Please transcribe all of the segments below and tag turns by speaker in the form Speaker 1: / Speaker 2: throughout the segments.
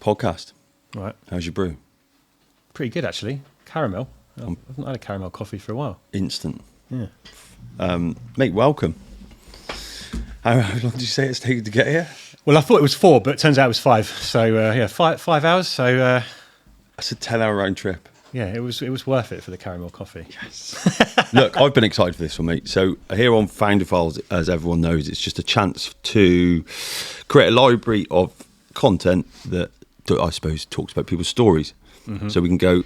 Speaker 1: podcast.
Speaker 2: Right.
Speaker 1: How's your brew?
Speaker 2: Pretty good, actually. Caramel. I've not had a caramel coffee for a while.
Speaker 1: Instant.
Speaker 2: Yeah.
Speaker 1: Mate, welcome. How long did you say it's taken to get here?
Speaker 2: Well, I thought it was 4, but it turns out it was 5. So, 5 hours. So,
Speaker 1: That's a 10-hour round trip.
Speaker 2: yeah, it was worth it for the caramel coffee.
Speaker 1: Yes. Look, I've been excited for this one, mate. So here on Founder Files, as everyone knows, it's just a chance to create a library of content that I suppose talks about people's stories. Mm-hmm. So we can go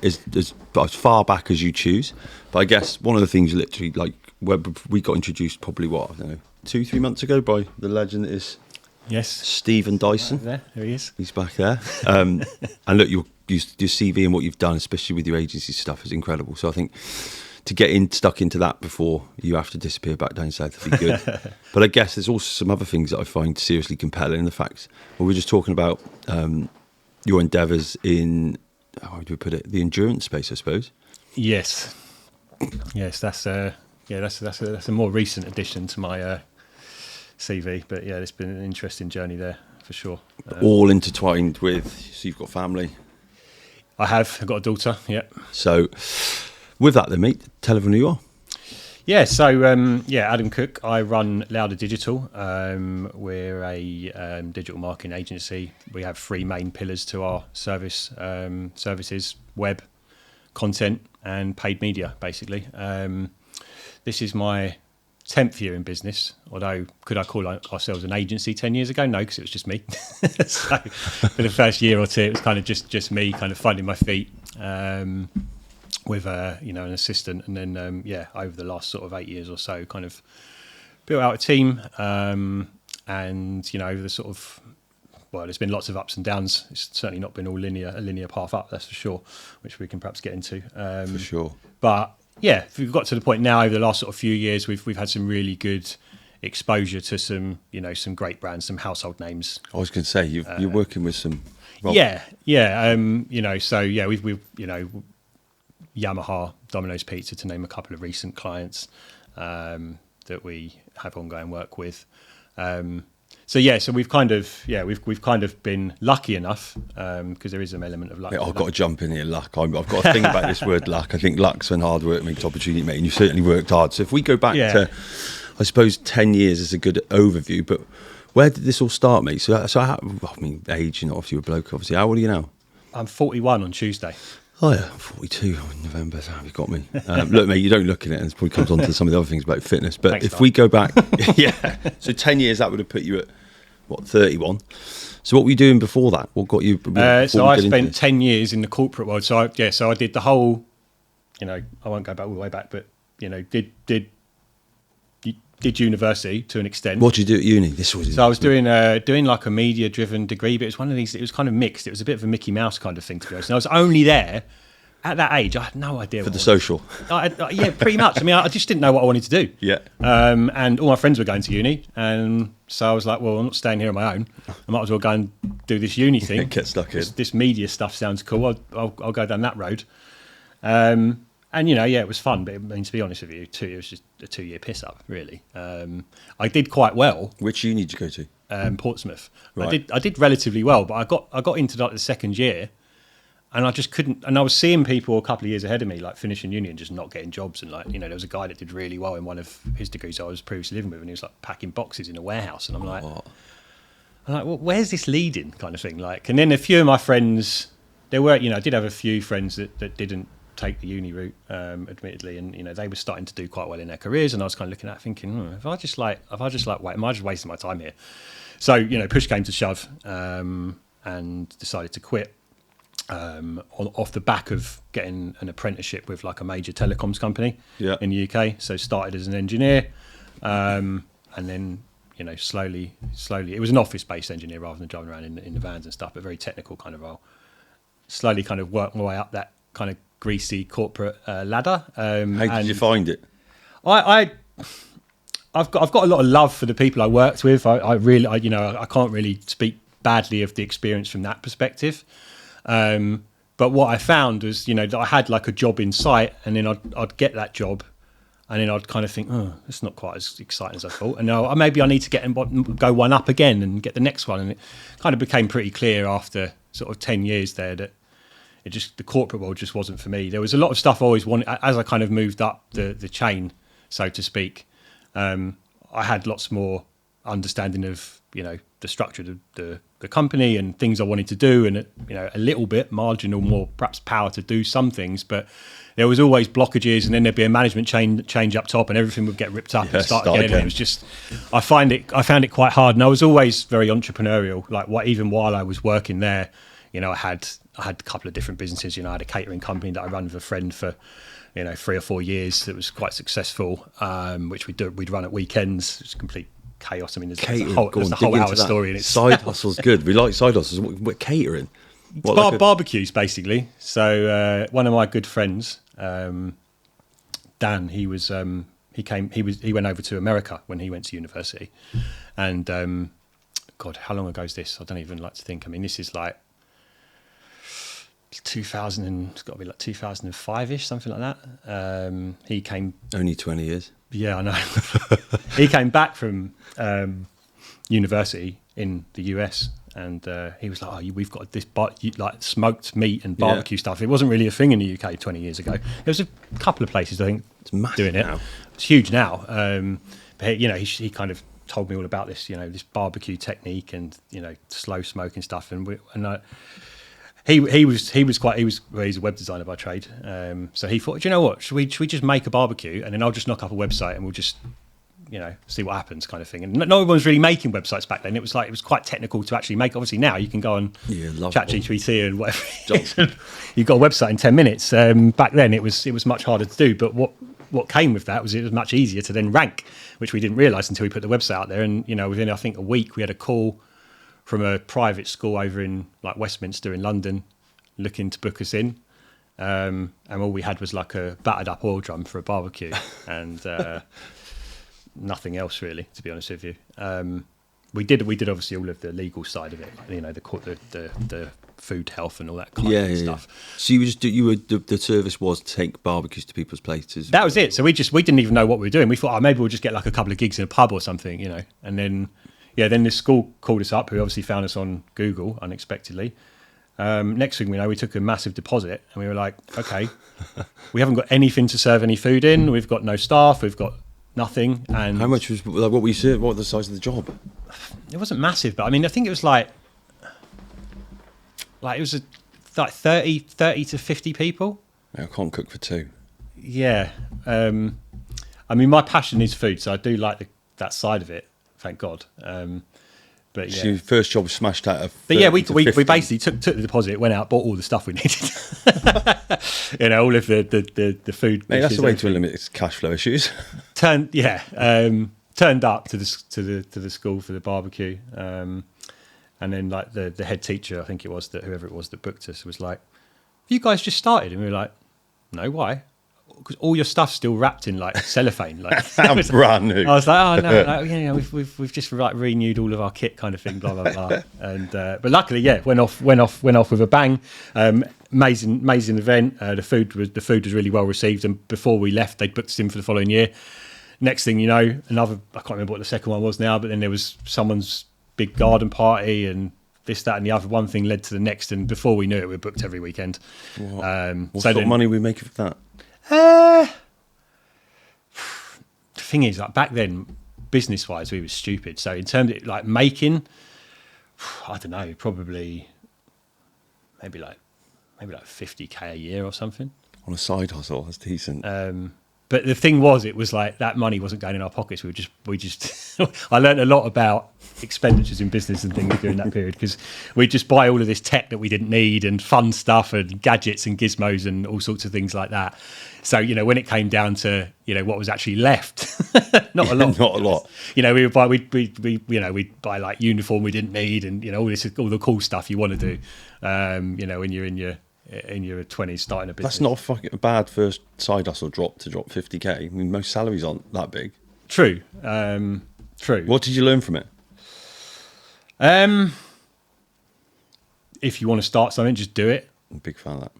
Speaker 1: as far back as you choose. But I guess one of the things literally, like, where we got introduced probably, 2-3 months ago by the legend that is Stephen Dyson.
Speaker 2: There he is.
Speaker 1: He's back there. And look, your CV and what you've done, especially with your agency stuff, is incredible. So I think to get stuck into that before you have to disappear back down south would be good. But I guess there's also some other things that I find seriously compelling. The fact, we were just talking about your endeavours in, how do we put it, the endurance space, I suppose.
Speaker 2: Yes, that's a more recent addition to my CV. But yeah, it's been an interesting journey there for sure.
Speaker 1: All intertwined with, so you've got family.
Speaker 2: I've got a daughter. Yeah.
Speaker 1: So with that, then, mate, tell everyone who you are.
Speaker 2: Yeah, so Adam Cook. I run Louder Digital. We're a digital marketing agency. We have 3 main pillars to our services: web, content, and paid media. Basically, this is my 10th year in business. Although, could I call ourselves an agency 10 years ago? No, because it was just me. So for the first year or two, it was kind of just me, kind of finding my feet. With an assistant, and then over the last sort of 8 years or so, kind of built out a team, and over the sort of, there's been lots of ups and downs. It's certainly not been all a linear path up, that's for sure, which we can perhaps get into.
Speaker 1: For sure.
Speaker 2: But yeah, we've got to the point now over the last sort of few years, we've had some really good exposure to some great brands, some household names.
Speaker 1: I was going to say you're working with some.
Speaker 2: We've Yamaha, Domino's Pizza, to name a couple of recent clients that we have ongoing work with. So we've kind of been lucky enough, because there is an element of luck.
Speaker 1: Mate, I've got to jump in here, luck. I've got a thing about this word luck. I think luck's when hard work makes opportunity, mate, and you've certainly worked hard. So if we go back to, I suppose, 10 years is a good overview, but where did this all start, mate? age, obviously you're a bloke, obviously. How old are you now?
Speaker 2: I'm 41 on Tuesday.
Speaker 1: Oh yeah, 42 in November, so you've got me. Look, mate, you don't look at it, and it probably comes on to some of the other things about fitness. But if we go back, so 10 years, that would have put you at, 31? So what were you doing before that? What got you?
Speaker 2: So I spent 10 years in the corporate world. So I did the whole, I won't go back all the way back, but, did university to an extent.
Speaker 1: What did you do at uni?
Speaker 2: So I was doing like a media-driven degree, but it was one of these. It was kind of mixed. It was a bit of a Mickey Mouse kind of thing, to be honest. And I was only there at that age. I had no idea
Speaker 1: for the social.
Speaker 2: Yeah, pretty much. I mean, I just didn't know what I wanted to do.
Speaker 1: Yeah.
Speaker 2: And all my friends were going to uni, and so I was like, well, I'm not staying here on my own. I might as well go and do this uni thing.
Speaker 1: Get stuck in.
Speaker 2: This media stuff sounds cool. I'll go down that road. And it was fun, but to be honest with you, it was just a 2-year piss up, really. I did quite well.
Speaker 1: Which uni did you go to?
Speaker 2: Portsmouth.
Speaker 1: Right.
Speaker 2: I did relatively well, but I got into like the second year, and I just couldn't. And I was seeing people a couple of years ahead of me, like finishing uni and just not getting jobs. And there was a guy that did really well in one of his degrees I was previously living with, and he was like packing boxes in a warehouse, and I'm like, well, where's this leading, kind of thing? Like, and then a few of my friends, I did have a few friends that didn't take the uni route, admittedly, and they were starting to do quite well in their careers, and I was kind of looking at it thinking, am I just wasting my time here? So push came to shove, and decided to quit off the back of getting an apprenticeship with like a major telecoms company in the UK. So started as an engineer, and then slowly it was an office-based engineer rather than driving around in the vans and stuff, but very technical kind of role. Slowly kind of worked my way up that kind of greasy corporate ladder.
Speaker 1: How did you find it?
Speaker 2: I've got a lot of love for the people I worked with. I can't really speak badly of the experience from that perspective. But what I found was, that I had like a job in sight, and then I'd get that job, And then I'd kind of think, oh, it's not quite as exciting as I thought. And now maybe I need to get and go one up again and get the next one. And it kind of became pretty clear after sort of 10 years there that the corporate world just wasn't for me. There was a lot of stuff I always wanted as I kind of moved up the chain, so to speak. I had lots more understanding of, the structure of the company and things I wanted to do, and a little bit marginal, more perhaps power to do some things, but there was always blockages, and then there'd be a management change up top, and everything would get ripped up and start again. And it was just, I found it quite hard, and I was always very entrepreneurial. Like even while I was working there, I had a couple of different businesses. I had a catering company that I ran with a friend for 3 or 4 years that was quite successful, which we'd run at weekends. It was complete chaos. I mean, there's the whole hour story in it.
Speaker 1: Side hustle's good. We like side hustles. What catering?
Speaker 2: Barbecues, basically. So one of my good friends, Dan, he went over to America when he went to university, and God, how long ago is this? I don't even like to think. I mean, this is like 2000, and it's got to be like 2005-ish, something like that. He came
Speaker 1: only 20 years.
Speaker 2: Yeah, I know. He came back from university in the US, and he was like, "Oh, we've got this like smoked meat and barbecue stuff." It wasn't really a thing in the UK 20 years ago. There was a couple of places, I think, doing it. Now. It's huge now. But he kind of told me all about this, this barbecue technique and slow smoking stuff, He's a web designer by trade, so he thought, do you know what? Should we just make a barbecue, and then I'll just knock up a website and we'll just see what happens, kind of thing. And no one was really making websites back then. It was quite technical to actually make. Obviously now you can go on ChatGPT and whatever. You've got a website in 10 minutes. Back then it was much harder to do. But what came with that was it was much easier to then rank, which we didn't realise until we put the website out there. And within I think a week we had a call from a private school over in like Westminster in London, looking to book us in, and all we had was like a battered up oil drum for a barbecue, and nothing else really, to be honest with you. We did obviously all of the legal side of it, the food health and all that kind of stuff.
Speaker 1: So the service was to take barbecues to people's places.
Speaker 2: That was it. So we didn't even know what we were doing. We thought, maybe we'll just get like a couple of gigs in a pub or something, and then. Yeah, then this school called us up, who obviously found us on Google unexpectedly. Next thing we know, we took a massive deposit, and we were like, okay, we haven't got anything to serve any food in. We've got no staff. We've got nothing. And
Speaker 1: how much was what were you served? What was the size of the job?
Speaker 2: It wasn't massive, but I mean, I think it was like it was like 30 to 50 people.
Speaker 1: I can't cook for two.
Speaker 2: Yeah, I mean, my passion is food, so I do like that side of it. Thank God. But yeah,
Speaker 1: so your first job was smashed out of.
Speaker 2: But yeah, we basically took the deposit, went out, bought all the stuff we needed. All of the food.
Speaker 1: Mate, that's the way to limit cash flow issues.
Speaker 2: Turned up to the school for the barbecue, and then like the head teacher, I think it was whoever it was that booked us, was like, "Have you guys just started?" And we were like, "No, why?" Because all your stuff's still wrapped in like cellophane, like
Speaker 1: brand new.
Speaker 2: I was like, "Oh no, we've just like renewed all of our kit, kind of thing, blah blah blah." And but luckily, went off with a bang. Amazing event. The food was really well received, and before we left, they'd booked us in for the following year. Next thing you know, I can't remember what the second one was now, but then there was someone's big garden party and this, that, and the other. One thing led to the next, and before we knew it, we were booked every weekend.
Speaker 1: What sort of money we make for that?
Speaker 2: The thing is, like back then, business-wise, we were stupid. So in terms of like making, I don't know, probably maybe like 50K a year or something
Speaker 1: on a side hustle. That's decent.
Speaker 2: But the thing was, it was like that money wasn't going in our pockets. We just I learned a lot about expenditures in business and things during that period, because we just buy all of this tech that we didn't need and fun stuff and gadgets and gizmos and all sorts of things like that. So, when it came down to, what was actually left, not a lot.
Speaker 1: Not a lot.
Speaker 2: We'd buy like uniform we didn't need and, all the cool stuff you want to do, when you're in your 20s starting a business.
Speaker 1: That's not a bad first side hustle drop 50K. I mean, most salaries aren't that big.
Speaker 2: True. True.
Speaker 1: What did you learn from it?
Speaker 2: If you want to start something, just do it.
Speaker 1: I'm a big fan of that.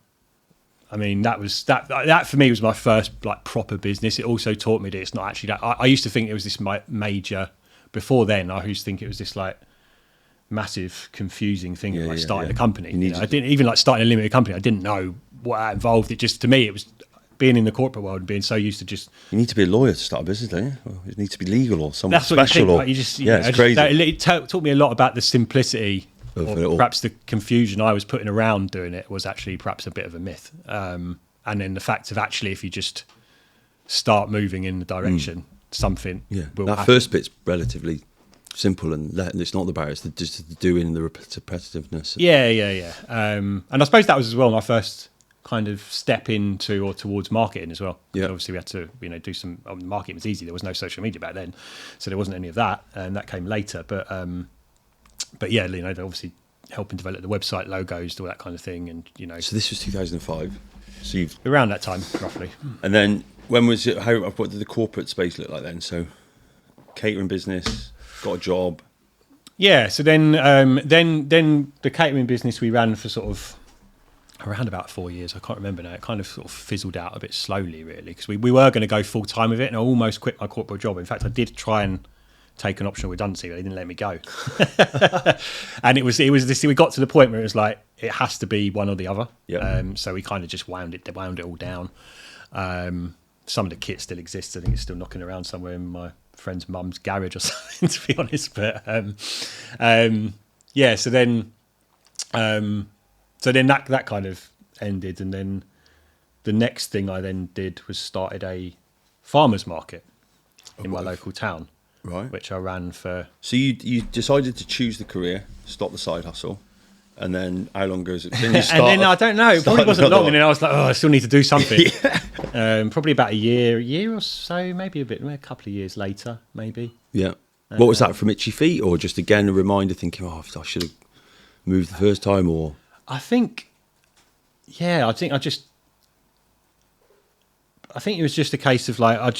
Speaker 2: I mean, that for me was my first like proper business. It also taught me that it's not actually that. I used to think it was this major. Before then, I used to think it was this like massive confusing thing of like starting a company. I didn't even like starting a limited company. I didn't know what that involved. It just, to me, it was being in the corporate world and being so used to just.
Speaker 1: You need to be a lawyer to start a business, don't you? Or you need to be legal or something
Speaker 2: That's what
Speaker 1: special.
Speaker 2: you think, like, you just,
Speaker 1: it's crazy.
Speaker 2: It taught me a lot about the simplicity, or perhaps the confusion I was putting around doing it was actually perhaps a bit of a myth. And then the fact of actually, if you just start moving in the direction, something will
Speaker 1: that
Speaker 2: happen.
Speaker 1: first bit's relatively simple, and it's not the barriers, just the doing and the repetitiveness.
Speaker 2: And I suppose that was as well my first kind of step into or towards marketing as well. Obviously we had to do some marketing was easy. There was no social media back then, so there wasn't any of that, and that came later. But yeah, obviously helping develop the website, logos, all that kind of thing, and
Speaker 1: So this was 2005. So you've
Speaker 2: around that time roughly.
Speaker 1: And then when was it? What did the corporate space look like then? So catering business, got a job.
Speaker 2: Yeah. So then the catering business we ran for sort of around about 4 years. I can't remember now. It kind of sort of fizzled out a bit slowly, really, because we were going to go full time with it, and I almost quit my corporate job. In fact, I did try and take an optional redundancy, but they didn't let me go. And it was this. We got to the point where it was like it has to be one or the other. So we kind of just wound it all down. Some of the kit still exists. I think it's still knocking around somewhere in my friend's mum's garage or something, to be honest. But So then that kind of ended, and then the next thing I then did was started a farmers market in my local town,
Speaker 1: right?
Speaker 2: Which I ran for.
Speaker 1: So you decided to choose the career, stop the side hustle, and then how long goes it? Then you start
Speaker 2: and then I don't know, it probably wasn't long,
Speaker 1: one.
Speaker 2: and then I was like, I still need to do something. Probably about a year or so, maybe a couple of years later, maybe.
Speaker 1: Yeah. What was that, from itchy feet, or just again a reminder, thinking, I should have moved the first time, or?
Speaker 2: I think it was just a case of like, I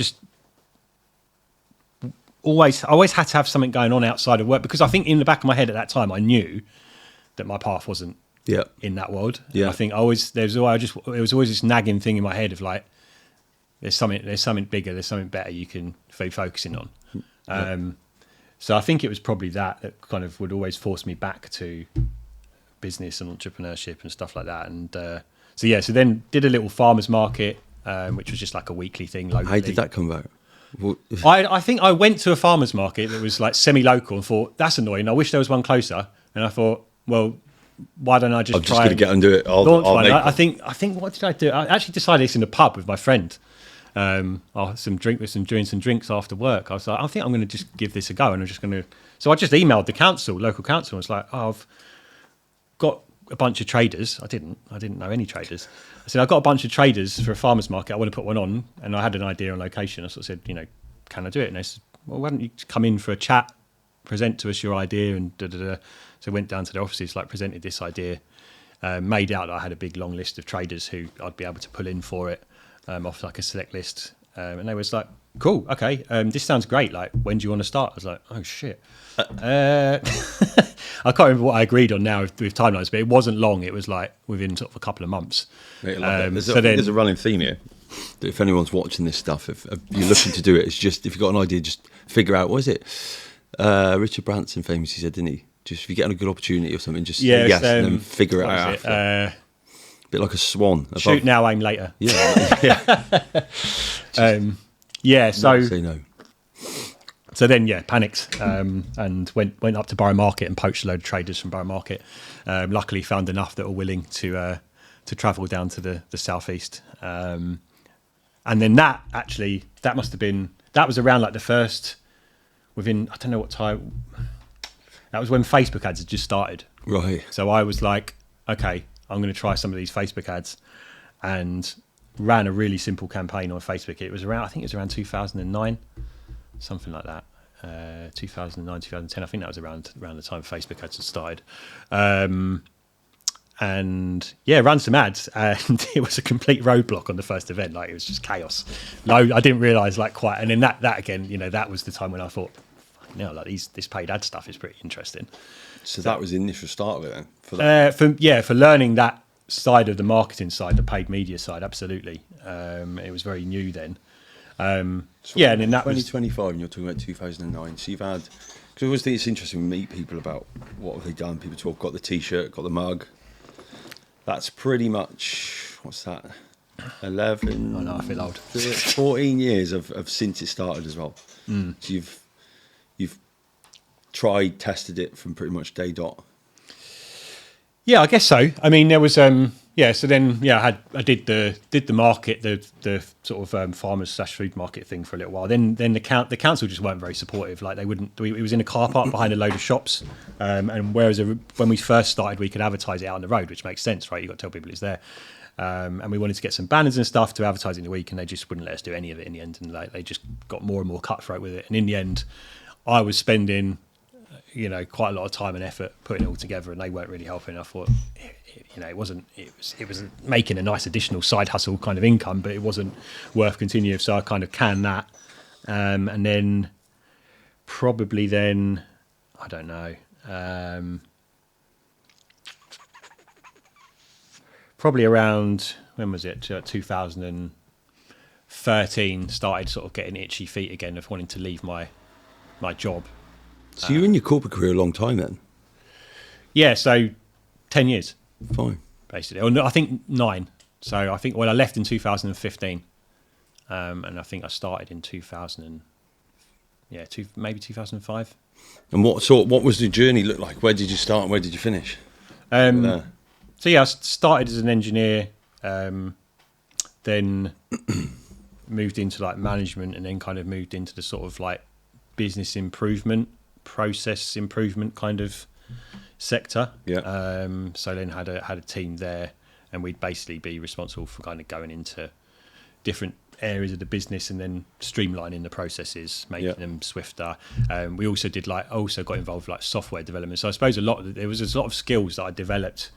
Speaker 2: always had to have something going on outside of work, because I think in the back of my head at that time, I knew that my path wasn't in that world.
Speaker 1: Yeah.
Speaker 2: I think there was always this nagging thing in my head of like, there's something bigger, there's something better you can be focusing on. So I think it was probably that kind of would always force me back to business and entrepreneurship and stuff like that. And so then did a little farmers market, which was just like a weekly thing locally.
Speaker 1: How did that come about?
Speaker 2: I think I went to a farmers market that was like semi-local and thought, that's annoying, I wish there was one closer. And I thought, well, why don't I just try
Speaker 1: going to get and do it.
Speaker 2: I'll I think what did I do? I actually decided this in a pub with my friend. Doing some drinks after work. I was like, I think I'm going to just give this a go, and I'm just going to. So I just emailed the local council, and was like, I've got a bunch of traders. I didn't know any traders. I said, I've got a bunch of traders for a farmer's market. I want to put one on, and I had an idea on location. I sort of said, can I do it? And they said, well, why don't you come in for a chat, present to us your idea, and da-da-da. So I went down to the offices, presented this idea, made out that I had a big long list of traders who I'd be able to pull in for it, off like a select list. And they was like, cool, okay, this sounds great. Like, when do you want to start? I was like, oh shit. I can't remember what I agreed on now with timelines, but it wasn't long. It was like within sort of a couple of months.
Speaker 1: There's a running theme here. That if anyone's watching this stuff, if you're looking to do it, it's just, if you've got an idea, just figure out, what is it? Richard Branson famously said, didn't he? Just if you get a good opportunity or something, just say yes, and then figure it out after. A bit like a swan.
Speaker 2: Shoot now, aim later.
Speaker 1: Yeah. Say no.
Speaker 2: So then, panicked, and went up to Borough Market and poached a load of traders from Borough Market. Luckily, found enough that were willing to travel down to the southeast. And then that was around like the first, within, I don't know what time. That was when Facebook ads had just started.
Speaker 1: Right.
Speaker 2: So I was like, okay, I'm going to try some of these Facebook ads, and ran a really simple campaign on Facebook. It was around 2009, something like that. 2009, 2010. I think that was around the time Facebook ads had started. And ran some ads, and it was a complete roadblock on the first event. Like, it was just chaos. No, I didn't realise quite. And then that again, that was the time when I thought, this paid ad stuff is pretty interesting.
Speaker 1: So that was the initial start of it then?
Speaker 2: For learning that side of the marketing side, the paid media side, absolutely. It was very new then. And then that was
Speaker 1: 2025, and you're talking about 2009. So you've had, because I always think it's interesting to meet people about what have they done. People talk, got the T-shirt, got the mug. That's pretty much, what's that? 11.
Speaker 2: I know, I feel old.
Speaker 1: 14 years of since it started as well. So you've tried, tested it from pretty much day dot.
Speaker 2: Yeah, I guess so. I mean, there was So then, I did the market, the sort of farmers/food market thing for a little while. Then the council just weren't very supportive. Like, they wouldn't. It was in a car park behind a load of shops, and whereas when we first started, we could advertise it out on the road, which makes sense, right? You got to tell people it's there. And we wanted to get some banners and stuff to advertise in the week, and they just wouldn't let us do any of it in the end. And like, they just got more and more cutthroat with it. And in the end, I was spending, quite a lot of time and effort putting it all together, and they weren't really helping. I thought, it was making a nice additional side hustle kind of income, but it wasn't worth continuing. So I kind of canned that. And then probably then, I don't know, probably around, when was it? 2013, started sort of getting itchy feet again of wanting to leave my job.
Speaker 1: So you were in your corporate career a long time then?
Speaker 2: Yeah, so 10 years.
Speaker 1: Fine.
Speaker 2: Basically. Or no, I think 9. So I left in 2015. And I think I started in maybe 2005.
Speaker 1: And what was the journey look like? Where did you start and where did you finish?
Speaker 2: So I started as an engineer, then moved into like management, and then kind of moved into the sort of like business improvement, process improvement kind of sector.
Speaker 1: Yeah.
Speaker 2: So then had a team there, and we'd basically be responsible for kind of going into different areas of the business and then streamlining the processes, making them swifter. We also got involved with like software development. So I suppose there was a lot of skills that I developed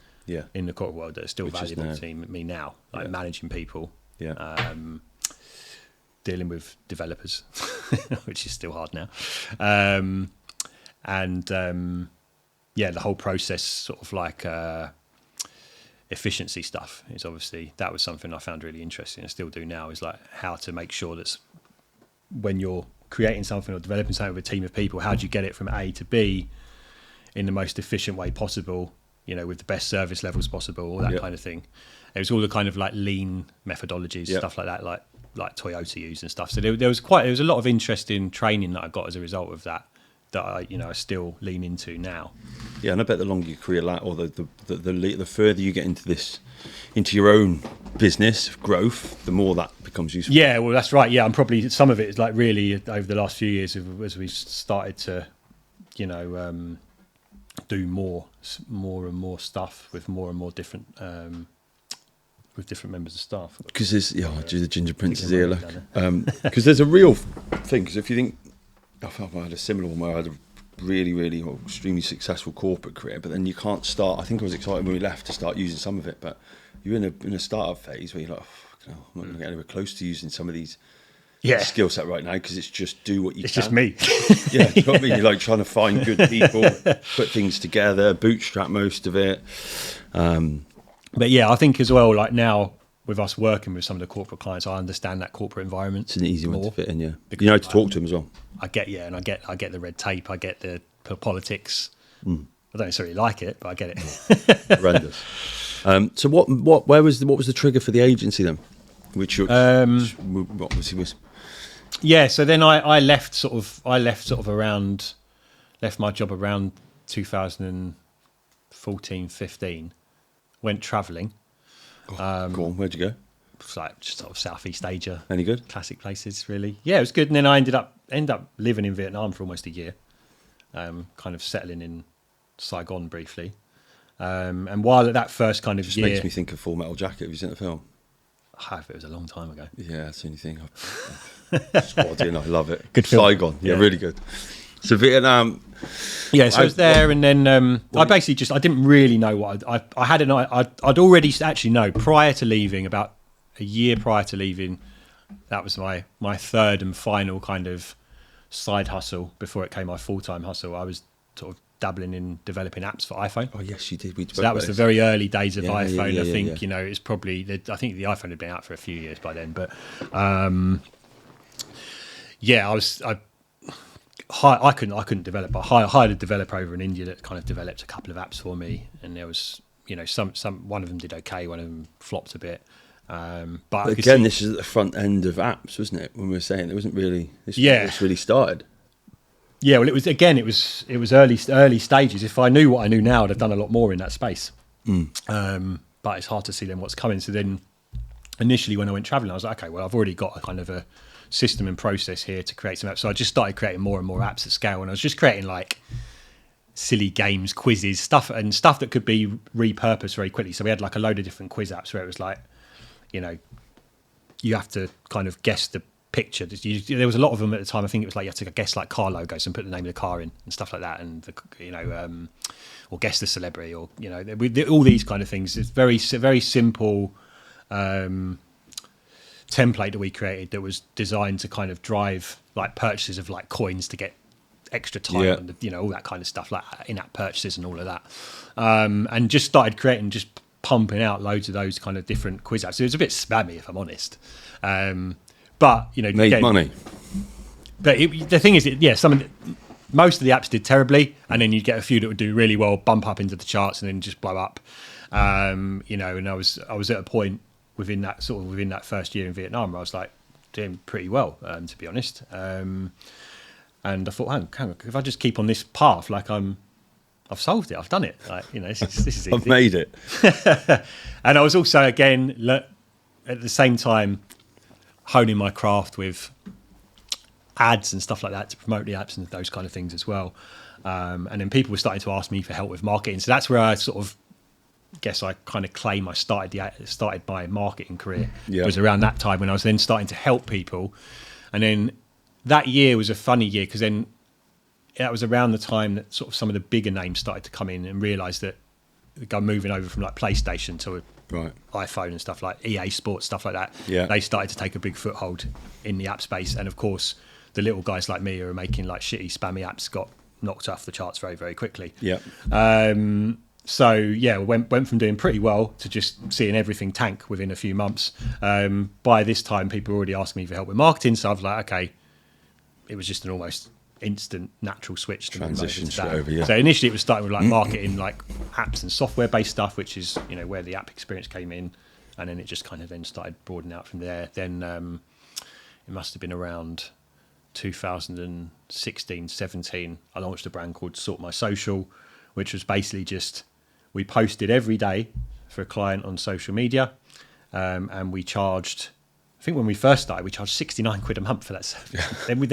Speaker 2: in the corporate world that are still valuable to me now, like managing people, dealing with developers, which is still hard now. The whole process sort of like efficiency stuff is obviously, that was something I found really interesting and still do now, is like how to make sure that when you're creating something or developing something with a team of people, how do you get it from A to B in the most efficient way possible, with the best service levels possible, all that kind of thing. It was all the kind of like lean methodologies, stuff like that, like Toyota use and stuff. So there was a lot of interesting training that I got as a result of that I still lean into now.
Speaker 1: Yeah, and I bet the longer your career or the further you get into your own business growth, the more that becomes useful.
Speaker 2: Yeah, well, that's right. Yeah, I'm probably, some of it is like really over the last few years as we started to, do more and more stuff with more and more different with different members of staff.
Speaker 1: Because there's the Ginger Prince is here, look. Because there's a real thing. Because if you think, I had a similar one where I had a really, really extremely successful corporate career, but then you can't start. I think I was excited when we left to start using some of it, but you're in a startup phase where you're like, I'm not going to get anywhere close to using some of these skill set right now, because it's just do what you
Speaker 2: it's
Speaker 1: can.
Speaker 2: Just me.
Speaker 1: Yeah, you know what I mean? You're like trying to find good people, put things together, bootstrap most of it.
Speaker 2: But yeah, I think as well, like now with us working with some of the corporate clients, I understand that corporate environment.
Speaker 1: It's an easy one to fit in, yeah.
Speaker 2: Because
Speaker 1: you know how to talk to them as well.
Speaker 2: I get the red tape, I get the politics. I don't necessarily like it, but I get it.
Speaker 1: Horrendous. So what was the trigger for the agency then? Which obviously was.
Speaker 2: Yeah, so then I left my job around 2014, 15. Went travelling.
Speaker 1: Go on, where'd you go?
Speaker 2: It's like just sort of Southeast Asia.
Speaker 1: Any good?
Speaker 2: Classic places, really. Yeah, it was good. And then I ended up living in Vietnam for almost a year, kind of settling in Saigon briefly. And while at that first kind of
Speaker 1: just
Speaker 2: year,
Speaker 1: makes me think of Full Metal Jacket. Have you seen the film?
Speaker 2: I have. It was a long time ago.
Speaker 1: Yeah, that's the only thing. Spotted in. I love it.
Speaker 2: Good film.
Speaker 1: Saigon. Yeah, really good. So Vietnam.
Speaker 2: Yeah, so I was there, and then I basically I didn't really know what I had I'd already actually know prior to leaving, about a year prior to leaving, that was my third and final kind of side hustle before it came my full-time hustle. I was sort of dabbling in developing apps for iPhone.
Speaker 1: Oh yes, you did.
Speaker 2: So that was the very early days of iPhone.
Speaker 1: Yeah,
Speaker 2: I think
Speaker 1: yeah.
Speaker 2: you know it's probably. I think the iPhone had been out for a few years by then, but yeah, I couldn't develop. I hired a developer over in India that kind of developed a couple of apps for me, and there was some one of them did okay, one of them flopped a bit. But
Speaker 1: again, this is at the front end of apps, wasn't it? When we were saying there wasn't really this really started.
Speaker 2: Yeah, well, it was early stages. If I knew what I knew now, I'd have done a lot more in that space. But it's hard to see then what's coming. So then, initially when I went traveling, I was like, okay, well, I've already got a kind of a system and process here to create some apps. So I just started creating more and more apps at scale, and I was just creating like silly games, quizzes, stuff that could be repurposed very quickly. So we had like a load of different quiz apps where it was like, you have to kind of guess the picture. There was a lot of them at the time. I think it was like you have to guess like car logos and put the name of the car in and stuff like that, and or guess the celebrity, or all these kind of things. It's very simple template that we created that was designed to kind of drive like purchases of like coins to get extra time, and all that kind of stuff, like in-app purchases and all of that, and just started creating, just pumping out loads of those kind of different quiz apps. It was a bit spammy, if I'm honest, but
Speaker 1: made money.
Speaker 2: But the thing is, most of the apps did terribly, and then you'd get a few that would do really well, bump up into the charts, and then just blow up. And I was at a point within that first year in Vietnam where I was like doing pretty well, to be honest. And I thought, hang on, if I just keep on this path, like I've solved it, I've done it. Like, this is easy.
Speaker 1: I've made it.
Speaker 2: And I was also, again, at the same time, honing my craft with ads and stuff like that to promote the apps and those kind of things as well. And then people were starting to ask me for help with marketing. So that's where I sort of guess I kind of claim I started my marketing career. It was around that time when I was then starting to help people. And then that year was a funny year, because then that was around the time that sort of some of the bigger names started to come in and realise that they're moving over from like PlayStation to iPhone and stuff like EA Sports, stuff like that.
Speaker 1: Yeah. They
Speaker 2: started to take a big foothold in the app space. And of course, the little guys like me who are making like shitty, spammy apps got knocked off the charts very, very quickly.
Speaker 1: Yeah.
Speaker 2: So yeah, went from doing pretty well to just seeing everything tank within a few months. By this time, people were already asking me for help with marketing. So I was like, okay, it was just an almost instant natural switch to
Speaker 1: transition
Speaker 2: move over,
Speaker 1: over. Yeah.
Speaker 2: So initially it was starting with like marketing, like apps and software based stuff, which is where the app experience came in, and then it just kind of then started broadening out from there. Then it must have been around 2016, 17. I launched a brand called Sort My Social, which was basically just we posted every day for a client on social media, and we charged. I think when we first started, we charged £69 a month for that service. then we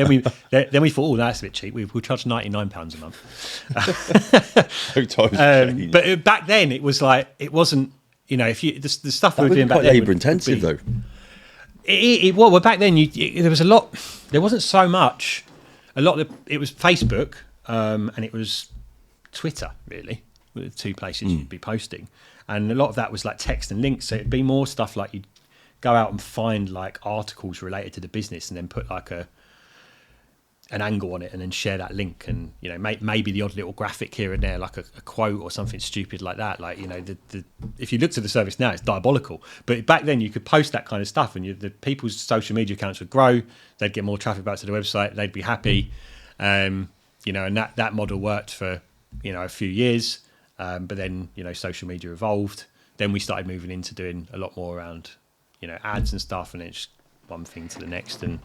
Speaker 2: thought, oh, that's a bit cheap. We'll charge £99 a month. But back then, it was like it wasn't. If you the stuff we were doing back then,
Speaker 1: labour intensive though.
Speaker 2: Well, back then there was a lot. There wasn't so much. A lot of it was Facebook, and it was Twitter. Really, were the two places you'd be posting, and a lot of that was like text and links. So it'd be more stuff like you'd go out and find like articles related to the business and then put like an angle on it and then share that link, and maybe the odd little graphic here and there, like a quote or something stupid like that. Like if you looked at the service now, it's diabolical, but back then you could post that kind of stuff, and the people's social media accounts would grow, they'd get more traffic back to the website, they'd be happy, and that model worked for a few years, but then social media evolved. Then we started moving into doing a lot more around ads and stuff, and it's one thing to the next, and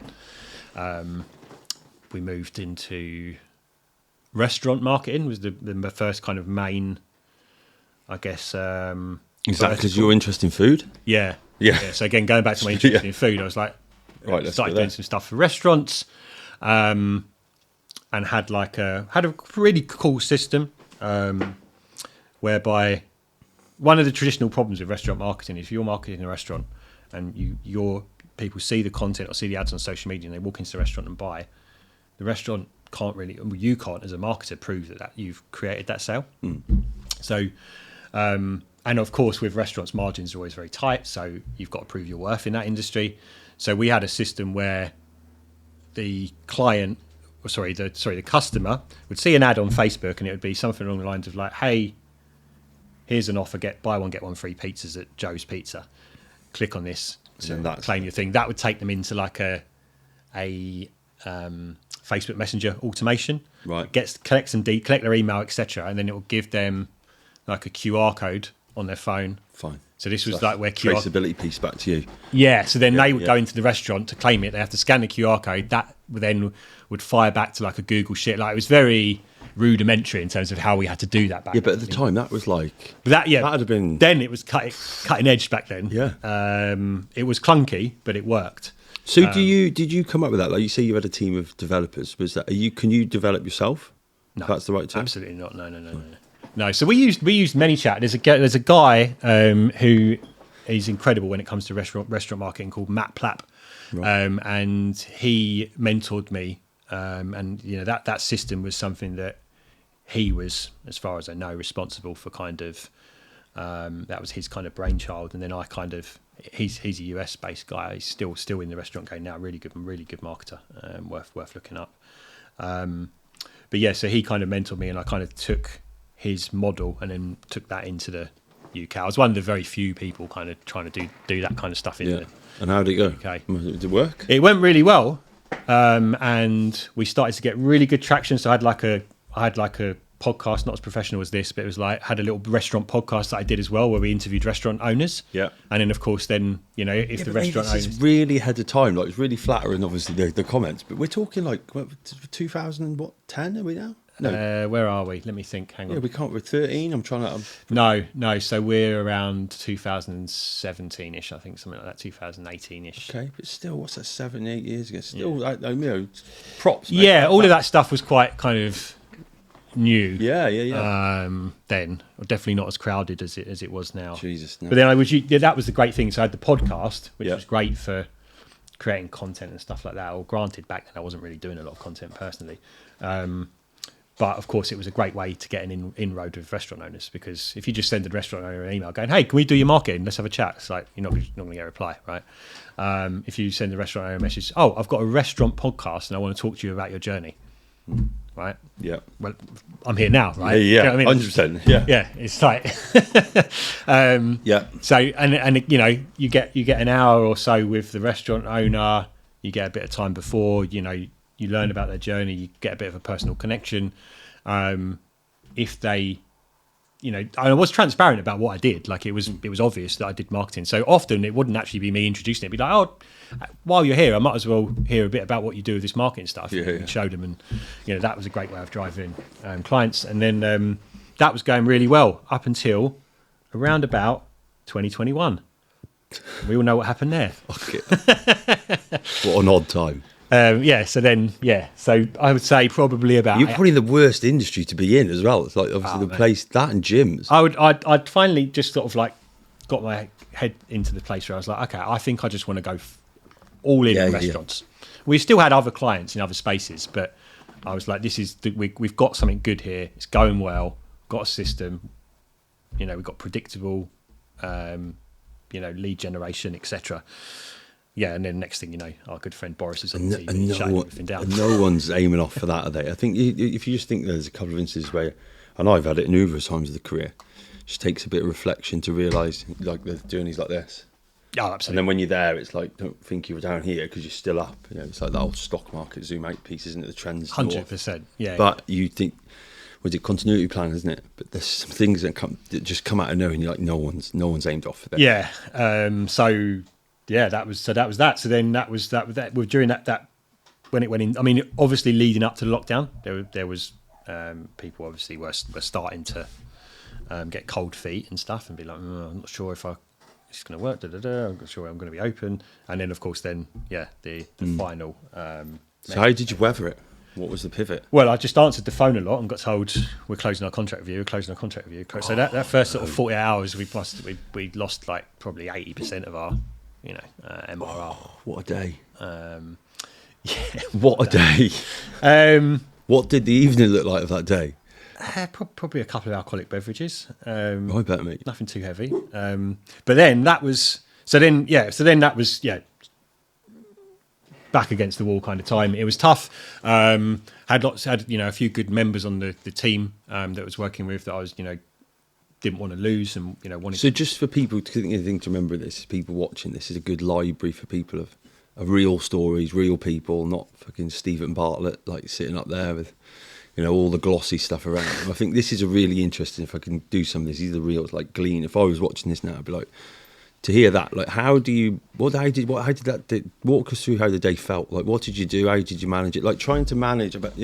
Speaker 2: we moved into restaurant marketing. Was the first kind of main, I guess.
Speaker 1: Is that because you're interested in food?
Speaker 2: Yeah. So again, going back to my interest in food, I was like, started doing some stuff for restaurants, and had a really cool system, whereby one of the traditional problems with restaurant marketing is if you're marketing a restaurant and your people see the content or see the ads on social media and they walk into the restaurant and buy, the restaurant you can't as a marketer prove that you've created that sale. So and of course with restaurants, margins are always very tight, so you've got to prove your worth in that industry. So we had a system where the client the customer would see an ad on Facebook, and it would be something along the lines of like, "Hey, here's an offer: buy one get one free pizzas at Joe's Pizza. Click on this to claim your thing." That would take them into like a Facebook Messenger automation.
Speaker 1: Right.
Speaker 2: Collect their email, etc., and then it will give them like a QR code on their phone.
Speaker 1: Fine.
Speaker 2: So this was like where QR
Speaker 1: traceability piece back to you.
Speaker 2: Yeah. So then they would go into the restaurant to claim it. They have to scan the QR code. That then would fire back to like a Google shit. Like it was very rudimentary in terms of how we had to do that back.
Speaker 1: Yeah, but at the time that was like
Speaker 2: that would
Speaker 1: have been.
Speaker 2: Then it was cutting edge back then.
Speaker 1: Yeah.
Speaker 2: It was clunky, but it worked.
Speaker 1: So did you come up with that? Like you say, you had a team of developers. Was that can you develop yourself?
Speaker 2: No,
Speaker 1: if that's the right term.
Speaker 2: Absolutely not. No. So we used ManyChat. There's a guy who is incredible when it comes to restaurant marketing called Matt Plapp,
Speaker 1: Right.
Speaker 2: and he mentored me. And that system was something that he was, as far as I know, responsible for. Kind of that was his kind of brainchild, and then I kind of. He's a US based guy. He's still in the restaurant game now. Really good marketer. Worth looking up. But yeah, so he kind of mentored me, and I kind of took his model and then took that into the UK. I was one of the very few people kind of trying to do that kind of stuff in the
Speaker 1: And how did it go?
Speaker 2: UK.
Speaker 1: Did it work?
Speaker 2: It went really well, and we started to get really good traction. So I had like a podcast, not as professional as this, but it was like had a little restaurant podcast that I did as well, where we interviewed restaurant owners.
Speaker 1: Yeah.
Speaker 2: And then of course, if the restaurant
Speaker 1: this
Speaker 2: owners
Speaker 1: is really ahead of time. Like it's really flattering, obviously the comments, but we're talking like 2010. Are we now? No.
Speaker 2: Where are we? Let me think. Hang on.
Speaker 1: Yeah, we can't. We're 13. I'm trying to.
Speaker 2: No. So we're around 2017-ish, I think, something like that. 2018-ish.
Speaker 1: Okay, but still, what's that? 7, 8 years ago. Still, props. Mate.
Speaker 2: Yeah, all of that stuff was quite kind of new.
Speaker 1: Yeah.
Speaker 2: Then, definitely not as crowded as it was now.
Speaker 1: Jesus. No.
Speaker 2: But then that was the great thing. So I had the podcast, which was great for creating content and stuff like that. Or granted, back then I wasn't really doing a lot of content personally. But of course, it was a great way to get an inroad with restaurant owners, because if you just send a restaurant owner an email going, "Hey, can we do your marketing? Let's have a chat." It's like you're not going to get a reply, right? If you send the restaurant owner a message, "Oh, I've got a restaurant podcast and I want to talk to you about your journey," right?
Speaker 1: Yeah.
Speaker 2: Well, I'm here now, right?
Speaker 1: Yeah.
Speaker 2: You know what I mean?
Speaker 1: 100%. Yeah.
Speaker 2: Yeah. It's like,
Speaker 1: Yeah.
Speaker 2: So and you get an hour or so with the restaurant owner. You get a bit of time before, you learn about their journey, you get a bit of a personal connection. If they, I was transparent about what I did. Like it was obvious that I did marketing. So often it wouldn't actually be me introducing it. It'd be like, "Oh, while you're here, I might as well hear a bit about what you do with this marketing stuff." And show them. And, that was a great way of driving clients. And then that was going really well up until around about 2021. We all know what happened there.
Speaker 1: What an odd time.
Speaker 2: So I would say probably about.
Speaker 1: You're probably the worst industry to be in as well. It's like obviously place that and gyms.
Speaker 2: I'd finally just sort of like got my head into the place where I was like, okay, I think I just want to go all in restaurants. We still had other clients in other spaces, but I was like, we've got something good here. It's going well. Got a system. We've got predictable, lead generation, etc. Yeah, and then next thing you know, our good friend Boris is on the TV shutting everything down.
Speaker 1: And no one's aiming off for that, are they? I think if you just think there's a couple of instances where, and I've had it numerous times of the career, it just takes a bit of reflection to realise like the journey's like this.
Speaker 2: Oh, absolutely.
Speaker 1: And then when you're there, it's like, don't think you were down here because you're still up. It's like that old stock market zoom out piece, isn't it? The trends.
Speaker 2: 100%. Yeah.
Speaker 1: But you think, was it continuity plan, isn't it? But there's some things that just come out of nowhere, and you're like, no one's aimed off for that.
Speaker 2: Yeah. That was that. So then that was during that when it went in. I mean, obviously leading up to the lockdown, there was people obviously were starting to get cold feet and stuff, and be like, I'm not sure if it's going to work. I'm not sure I'm going to be open. And then of course, the final.
Speaker 1: So how did you weather it? What was the pivot?
Speaker 2: Well, I just answered the phone a lot and got told we're closing our contract review. So that first sort of 40 hours, we lost like probably 80% of our MRR.
Speaker 1: What a day!
Speaker 2: What
Speaker 1: a day! What did the evening look like of that day?
Speaker 2: Probably a couple of alcoholic beverages.
Speaker 1: I bet, mate.
Speaker 2: Nothing too heavy. But then that was back against the wall kind of time. It was tough. Had a few good members on the team that I was working with that I was didn't want to lose and wanted.
Speaker 1: So just for people to remember this, people watching this is a good library for people of real stories, real people, not fucking Stephen Bartlett like sitting up there with all the glossy stuff around him. I think this is a really interesting. If I can do some of this, these are the reals like glean. If I was watching this now, I'd be like, to hear that, like, how did that walk us through how the day felt? Like, what did you do? How did you manage it? Like, trying to manage about,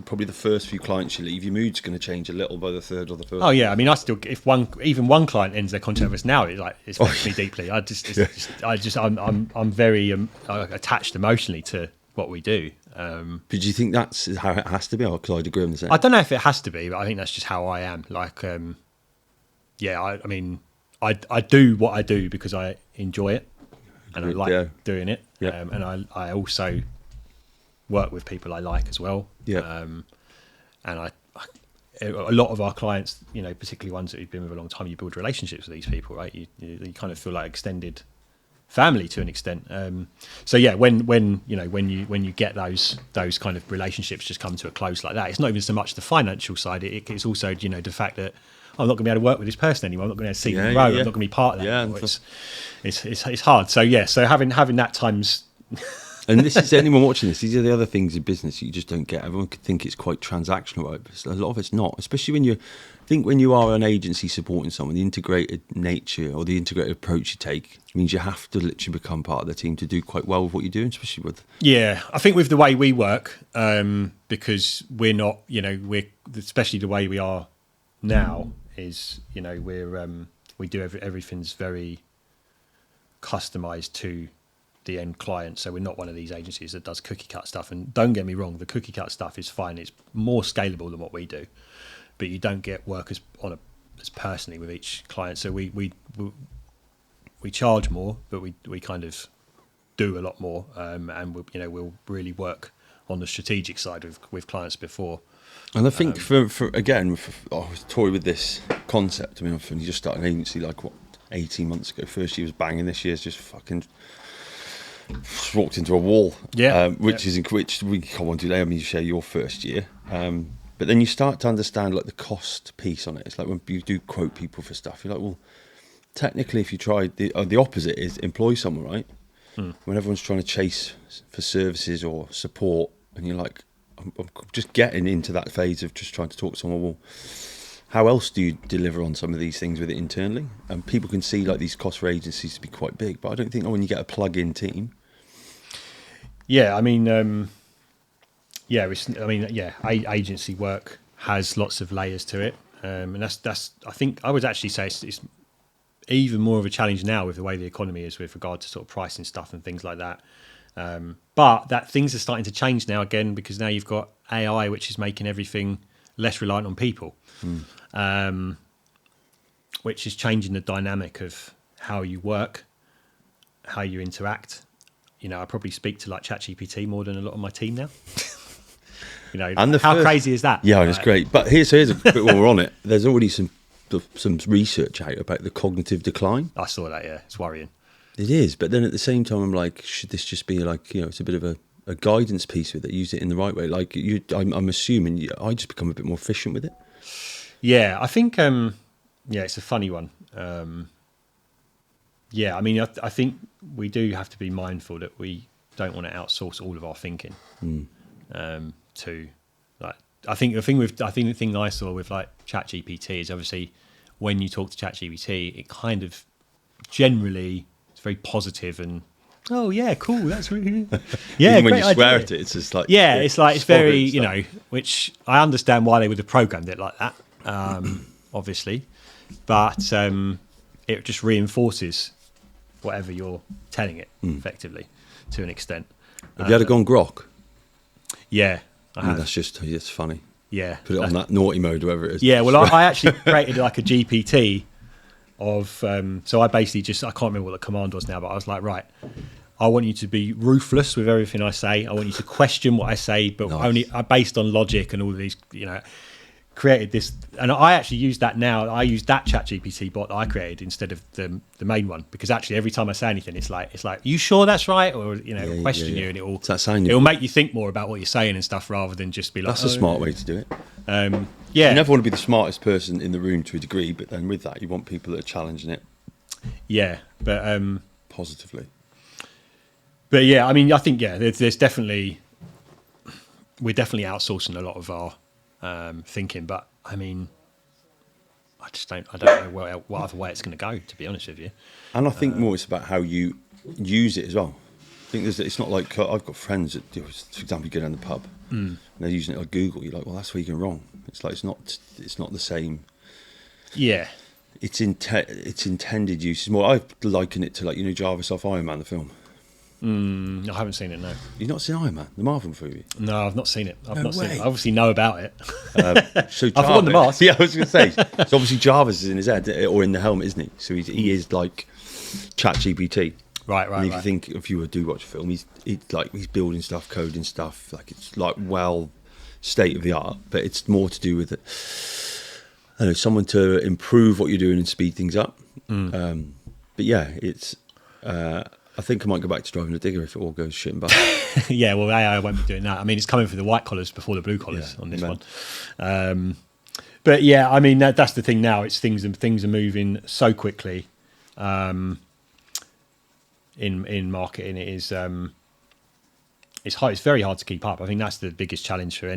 Speaker 1: probably the first few clients you leave, your mood's going to change a little by the third or the fourth.
Speaker 2: Oh yeah, I mean, I still, if one client ends their contract with us now, it affects me deeply. I'm very attached emotionally to what we do.
Speaker 1: But do you think that's how it has to be? Because I'd agree on the same.
Speaker 2: I don't know if it has to be, but I think that's just how I am. Like, I mean, I do what I do because I enjoy it and I like doing it.
Speaker 1: Yeah.
Speaker 2: And I also work with people I like as well.
Speaker 1: Yeah.
Speaker 2: And a lot of our clients, particularly ones that you've been with a long time, you build relationships with these people, right? You kind of feel like extended family to an extent. So yeah, when you get those kind of relationships just come to a close like that, it's not even so much the financial side. It's also the fact that I'm not going to be able to work with this person anymore. I'm not going to see them grow. I'm not going to be part of that anymore. It's hard. So yeah, so having that times.
Speaker 1: And this is anyone watching this. These are the other things in business you just don't get. Everyone could think it's quite transactional, right? But a lot of it's not. Especially when you are an agency supporting someone, the integrated nature or the integrated approach you take means you have to literally become part of the team to do quite well with what you're doing, especially with. Yeah,
Speaker 2: I think with the way we work, because we're not, we're especially the way we are now is, we do everything's very customized to the end client. So we're not one of these agencies that does cookie cut stuff. And don't get me wrong, the cookie cut stuff is fine. It's more scalable than what we do, but you don't get work as personally with each client. So we charge more, but we kind of do a lot more, and we'll really work on the strategic side with clients before.
Speaker 1: And I think I was toying with this concept. I mean, you just started an agency 18 months ago. First year was banging. This year's just fucking walked into a wall. Yeah. Which we come on to today. I mean, you share your first year. But then you start to understand the cost piece on it. It's like when you do quote people for stuff, you're like, well, technically, if you try the opposite is employ someone, right? When everyone's trying to chase for services or support, and you're like, I'm just getting into that phase of just trying to talk to someone. Well, how else do you deliver on some of these things with it internally? And people can see these costs for agencies to be quite big, but I don't think when you get a plug-in team.
Speaker 2: Yeah, I mean, agency work has lots of layers to it, and that's. I think I would actually say it's even more of a challenge now with the way the economy is with regard to sort of pricing stuff and things like that. But that things are starting to change now again, because now you've got AI, which is making everything less reliant on people, which is changing the dynamic of how you work, how you interact. I probably speak to ChatGPT more than a lot of my team now. And how crazy is that?
Speaker 1: Yeah, it's great. But here's a bit while we're on it. There's already some research out about the cognitive decline.
Speaker 2: I saw that. Yeah, it's worrying.
Speaker 1: It is, but then at the same time, I'm like, should this just be it's a bit of a guidance piece with it? Use it in the right way. I'm assuming I just become a bit more efficient with it.
Speaker 2: Yeah, I think. It's a funny one. I mean, I think we do have to be mindful that we don't want to outsource all of our thinking to. I think the thing I saw with ChatGPT is obviously when you talk to ChatGPT, it kind of generally it's very positive and oh yeah, cool, that's really yeah.
Speaker 1: Even when you swear at it, it's just
Speaker 2: it's very which I understand why they would have programmed it like that, obviously, but it just reinforces whatever you're telling it effectively to an extent.
Speaker 1: Have you had a go on Grok?
Speaker 2: Yeah.
Speaker 1: It's funny.
Speaker 2: Yeah.
Speaker 1: Put it on that naughty mode, whatever it is.
Speaker 2: Yeah, well, I actually created a GPT of, so I basically I can't remember what the command was now, but I was like, right, I want you to be ruthless with everything I say. I want you to question what I say, but only based on logic and all of these, created this, and I actually use that now. I use that ChatGPT bot that I created instead of the main one, because actually every time I say anything, it's like, you sure that's right, or question you, and it'll make you think more about what you're saying and stuff, rather than just be like.
Speaker 1: That's a smart way to do it.
Speaker 2: Yeah,
Speaker 1: you never want to be the smartest person in the room to a degree, but then with that, you want people that are challenging it.
Speaker 2: Yeah, but
Speaker 1: positively.
Speaker 2: But yeah, I mean, I think there's definitely, we're definitely outsourcing a lot of our thinking, but I mean, I don't know what other way it's going to go, to be honest with you.
Speaker 1: And I think more it's about how you use it as well. I think it's not like, I've got friends that, for example, you go down the pub and they're using it like Google. You're like, well, that's where you're going wrong. It's like, it's not the same.
Speaker 2: Yeah.
Speaker 1: It's intended use. It's more, I liken it to like, Jarvis off Iron Man, the film.
Speaker 2: I haven't seen it, no.
Speaker 1: You've not seen Iron Man, the Marvel movie?
Speaker 2: No, I've not seen it. I've not
Speaker 1: way.
Speaker 2: seen it. I obviously know about it.
Speaker 1: So
Speaker 2: I've forgotten the mask.
Speaker 1: Yeah, I was going to say. So obviously Jarvis is in his head, or in the helmet, isn't he? So he is like ChatGPT.
Speaker 2: Right.
Speaker 1: And if you think, if you do watch a film, he's building stuff, coding stuff. Like, it's like state of the art, but it's more to do with it. I don't know, someone to improve what you're doing and speed things up. But yeah, it's. I think I might go back to driving a digger if it all goes shit and bad.
Speaker 2: Yeah, well, AI won't be doing that. I mean, it's coming for the white collars before the blue collars on this one. But yeah, I mean, that's the thing now. It's things are moving so quickly in marketing. It is it's hard. It's very hard to keep up. I think that's the biggest challenge for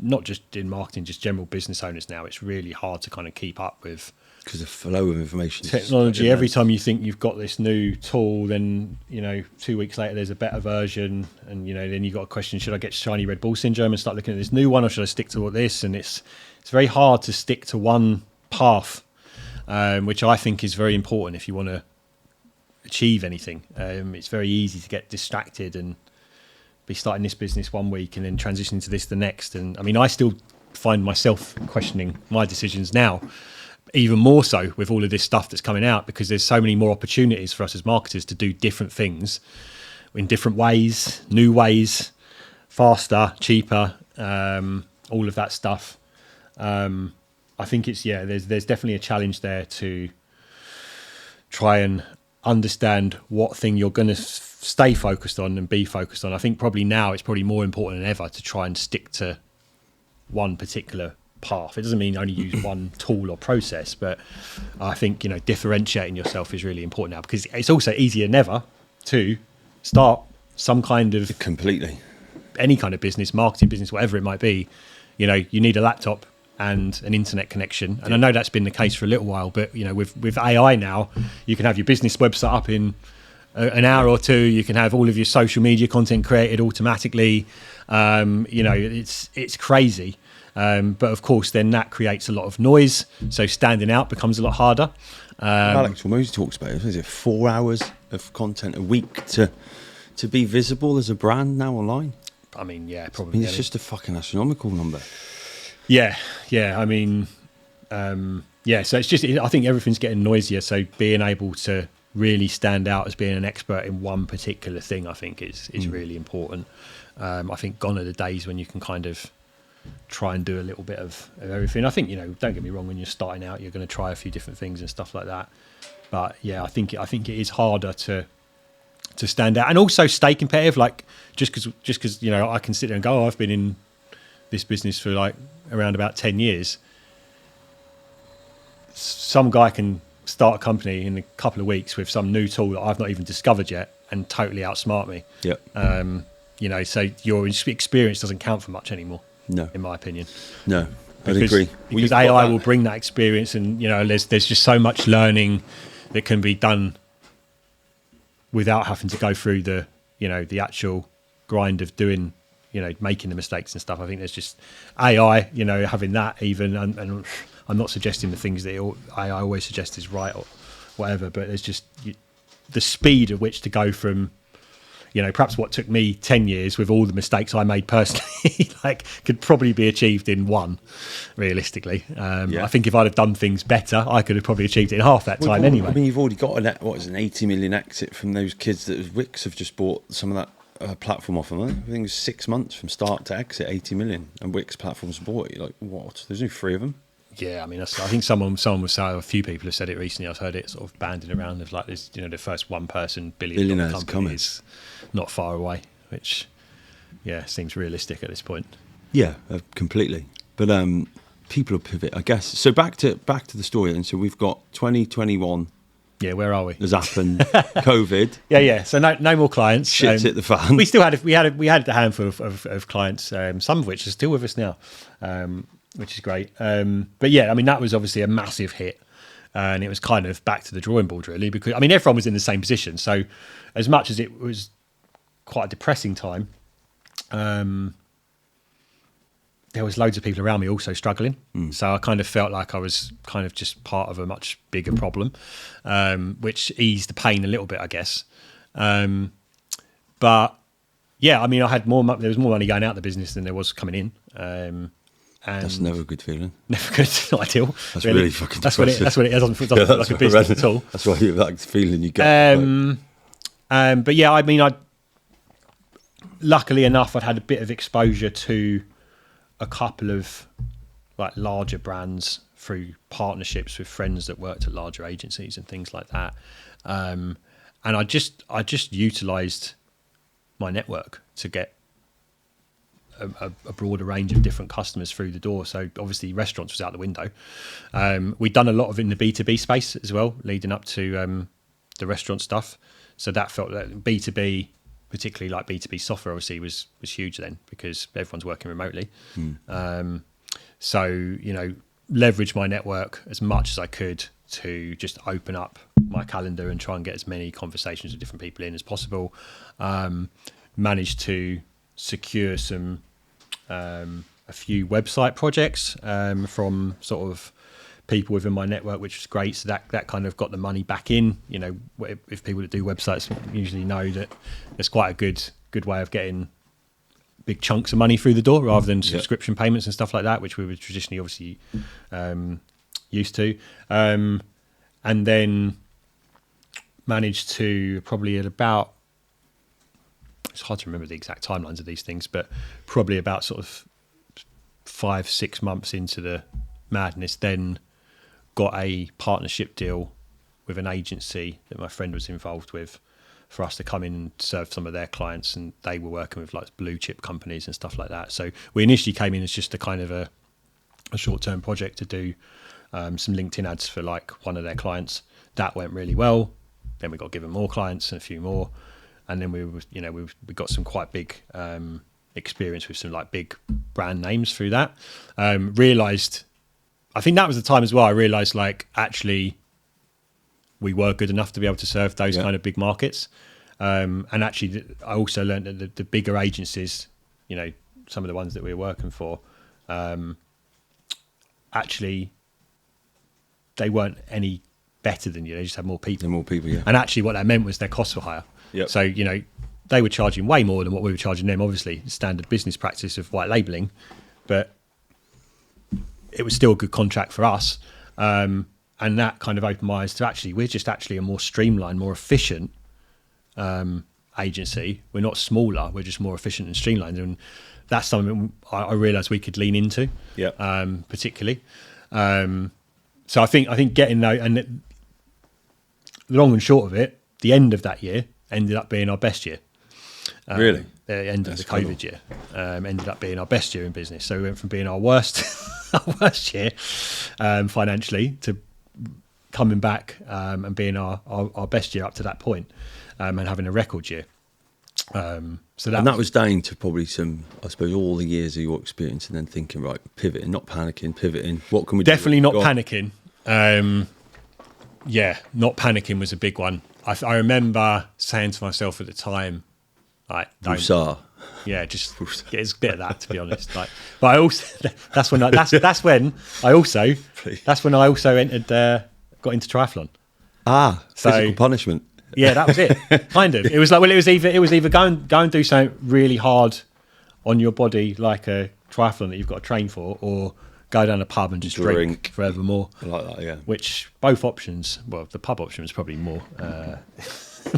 Speaker 2: not just in marketing, just general business owners now. It's really hard to kind of keep up with.
Speaker 1: Because the flow of information.
Speaker 2: Technology, every time you think you've got this new tool, then, 2 weeks later there's a better version, and, then you've got a question, should I get shiny red ball syndrome and start looking at this new one, or should I stick to this? And it's very hard to stick to one path, which I think is very important if you want to achieve anything. It's very easy to get distracted and be starting this business one week and then transitioning to this the next. And I mean, I still find myself questioning my decisions now, even more so with all of this stuff that's coming out, because there's so many more opportunities for us as marketers to do different things in different ways, new ways, faster, cheaper, all of that stuff. I think there's definitely a challenge there to try and understand what thing you're going to stay focused on and be focused on. I think probably now it's probably more important than ever to try and stick to one particular path. It doesn't mean only use one tool or process, but I think differentiating yourself is really important now, because it's also easier than ever to start some kind of any kind of business, marketing business, whatever it might be. You need a laptop and an internet connection, and I know that's been the case for a little while, but with AI now, you can have your business website up in an hour or two. You can have all of your social media content created automatically. It's crazy. But of course, then that creates a lot of noise. So standing out becomes a lot harder.
Speaker 1: Alex almost talks about it. Is it 4 hours of content a week to be visible as a brand now online?
Speaker 2: I mean, yeah, probably.
Speaker 1: It's just a fucking astronomical number.
Speaker 2: Yeah. I mean, so it's just, I think everything's getting noisier. So being able to really stand out as being an expert in one particular thing, I think is really important. I think gone are the days when you can kind of try and do a little bit of everything. I think, don't get me wrong, when you're starting out, you're going to try a few different things and stuff like that. But yeah, I think it is harder to stand out and also stay competitive. Like just because I can sit there and go, I've been in this business for like around about 10 years. Some guy can start a company in a couple of weeks with some new tool that I've not even discovered yet and totally outsmart me.
Speaker 1: Yeah.
Speaker 2: So your experience doesn't count for much anymore.
Speaker 1: No,
Speaker 2: in my opinion.
Speaker 1: No, I agree.
Speaker 2: Because AI will bring that experience, and there's just so much learning that can be done without having to go through the actual grind of doing, making the mistakes and stuff. I think there's just AI, having that even, and I'm not suggesting the things that AI always suggest is right or whatever, but there's just the speed at which to go from. Perhaps what took me 10 years with all the mistakes I made personally, could probably be achieved in one, realistically. I think if I'd have done things better, I could have probably achieved it in half that time anyway.
Speaker 1: I mean, you've already got an 80 million exit from those kids that Wix have just bought some of that a platform off them. I think it was 6 months from start to exit, 80 million, and Wix platforms bought it. Like, what? There's only 3 of them.
Speaker 2: Yeah, I mean, I think someone was saying, a few people have said it recently. I've heard it sort of banding around of like this, the first one-person billion-dollar company
Speaker 1: coming.
Speaker 2: is not far away, which, seems realistic at this point.
Speaker 1: Yeah, completely. But people will pivot, I guess. So back to the story, and so we've got 2021.
Speaker 2: Yeah, where are we?
Speaker 1: Has happened. COVID.
Speaker 2: Yeah. So no more clients.
Speaker 1: Shit's hit the fan.
Speaker 2: We still had a handful of clients, some of which are still with us now, which is great. But yeah, I mean, that was obviously a massive hit, and it was kind of back to the drawing board really, because I mean everyone was in the same position. So as much as it was quite a depressing time, there was loads of people around me also struggling. So I kind of felt like I was kind of just part of a much bigger problem, which eased the pain a little bit, I guess. But yeah, I mean, there was more money going out of the business than there was coming in. And
Speaker 1: that's never a good feeling.
Speaker 2: Never good. It's not ideal.
Speaker 1: That's really fucking
Speaker 2: That's what it doesn't feel like a business at all.
Speaker 1: That's why you like the feeling you get.
Speaker 2: But yeah, I mean, luckily enough, I'd had a bit of exposure to a couple of like larger brands through partnerships with friends that worked at larger agencies and things like that. And I just utilised my network to get a broader range of different customers through the door. So obviously restaurants was out the window. We'd done a lot of it in the B2B space as well, leading up to the restaurant stuff. So that felt that B2B, particularly like B2B software, obviously was huge then because everyone's working remotely. So, leverage my network as much as I could to just open up my calendar and try and get as many conversations with different people in as possible. Managed to secure a few website projects from sort of people within my network, which was great. So that kind of got the money back in. If people that do websites usually know that it's quite a good way of getting big chunks of money through the door rather than subscription payments and stuff like that, which we were traditionally obviously used to. And then managed to probably at about, it's hard to remember the exact timelines of these things, but probably about sort of 5-6 months into the madness, then got a partnership deal with an agency that my friend was involved with for us to come in and serve some of their clients, and they were working with like blue chip companies and stuff like that. So we initially came in as just a kind of a short-term project to do some LinkedIn ads for like one of their clients. That went really well. Then we got given more clients and a few more, and then we got some quite big experience with some like big brand names through that. Realized, I think that was the time as well, I realized like actually we were good enough to be able to serve those kind of big markets. And actually I also learned that the bigger agencies, some of the ones that we were working for, actually they weren't any better than you. They just had more people.
Speaker 1: Yeah.
Speaker 2: And actually what that meant was their costs were higher.
Speaker 1: Yep.
Speaker 2: So, they were charging way more than what we were charging them, obviously, standard business practice of white labelling, but it was still a good contract for us. And that kind of opened my eyes to actually, we're just actually a more streamlined, more efficient agency. We're not smaller, we're just more efficient and streamlined. And that's something I realised we could lean into, particularly. So I think getting those, and the long and short of it, the end of that year ended up being our best year.
Speaker 1: Really?
Speaker 2: The end of the COVID year ended up being our best year in business. So we went from being our worst year financially to coming back and being our best year up to that point, and having a record year. So that was
Speaker 1: down to probably some, I suppose, all the years of your experience, and then thinking, right, pivoting, not panicking, pivoting. What can we
Speaker 2: definitely
Speaker 1: do?
Speaker 2: Not panicking. Not panicking was a big one. I remember saying to myself at the time, like,
Speaker 1: don't.
Speaker 2: Yeah, just it's a bit of that, to be honest. Like, but I also that's when I also entered, got into triathlon.
Speaker 1: Physical punishment.
Speaker 2: Yeah, that was it. Kind of. It was like, well, it was either go and do something really hard on your body, like a triathlon that you've got to train for, or go down a pub and just drink forevermore.
Speaker 1: I like that, yeah.
Speaker 2: Which both options, well, the pub option was probably more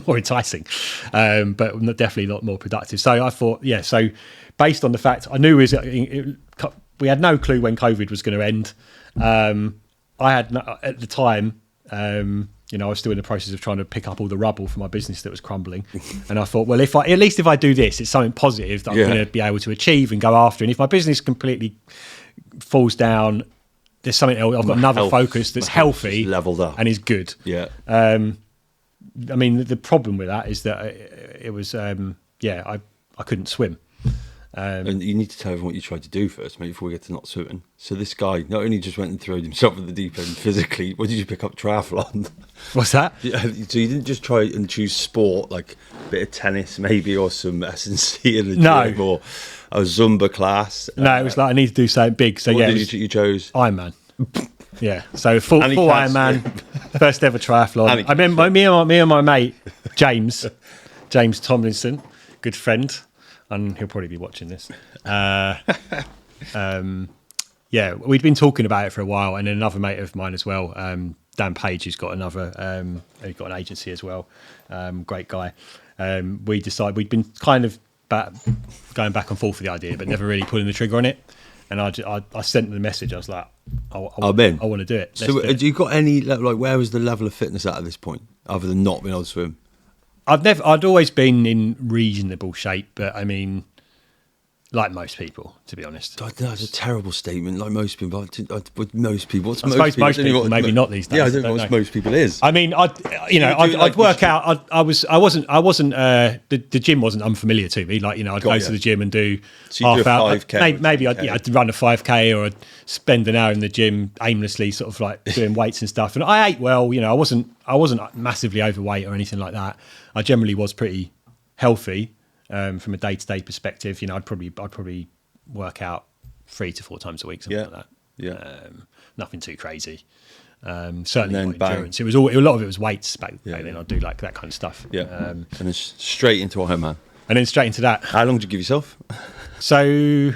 Speaker 2: more enticing, but definitely not more productive. So I thought, so based on the fact I knew we had no clue when COVID was going to end. I had at the time, I was still in the process of trying to pick up all the rubble for my business that was crumbling. And I thought, well, if I do this, it's something positive that I'm going to be able to achieve and go after. And if my business completely falls down, there's something else. I've got another focus that's healthy,
Speaker 1: leveled up,
Speaker 2: and is good.
Speaker 1: Yeah.
Speaker 2: I mean, the problem with that is that it was, I couldn't swim.
Speaker 1: And you need to tell everyone what you tried to do first, mate, before we get to not swimming. So this guy not only just went and threw himself at the deep end physically, what did you pick up? Triathlon?
Speaker 2: What's that?
Speaker 1: Yeah, so you didn't just try and choose sport, like a bit of tennis maybe, or some S&C in the gym, or a Zumba class?
Speaker 2: No, it was like I need to do something big. So
Speaker 1: what did you chose?
Speaker 2: Ironman. Yeah, so full Ironman, first ever triathlon. I remember me and my mate James Tomlinson, good friend, and he'll probably be watching this. We'd been talking about it for a while, and then another mate of mine as well, Dan Page, who's got he's got an agency as well, great guy. We decided we'd been kind of going back and forth with the idea, but never really pulling the trigger on it. And I sent them the message. I was like, I want to do it.
Speaker 1: So, do you got any where was the level of fitness at this point, other than not being able to swim?
Speaker 2: I'd always been in reasonable shape, but I mean, like most people, to be honest.
Speaker 1: That's a terrible statement. Like most people, with most people, what's
Speaker 2: I suppose most people maybe not these days.
Speaker 1: Yeah, I don't know what most people is.
Speaker 2: I mean, I'd work out. I wasn't. The gym wasn't unfamiliar to me. Like, I'd go to the gym and do half hour. 5K, maybe I'd run a 5K, or I'd spend an hour in the gym aimlessly, sort of like doing weights and stuff. And I ate well. I wasn't massively overweight or anything like that. I generally was pretty healthy. From a day-to-day perspective, I'd probably work out 3 to 4 times a week, something like that.
Speaker 1: Yeah,
Speaker 2: nothing too crazy. Certainly not
Speaker 1: bang.
Speaker 2: endurance. It was a lot of it was weights back then. I'd do like that kind of stuff.
Speaker 1: Yeah, and then straight into Ironman.
Speaker 2: And then straight into that.
Speaker 1: How long did you give yourself?
Speaker 2: So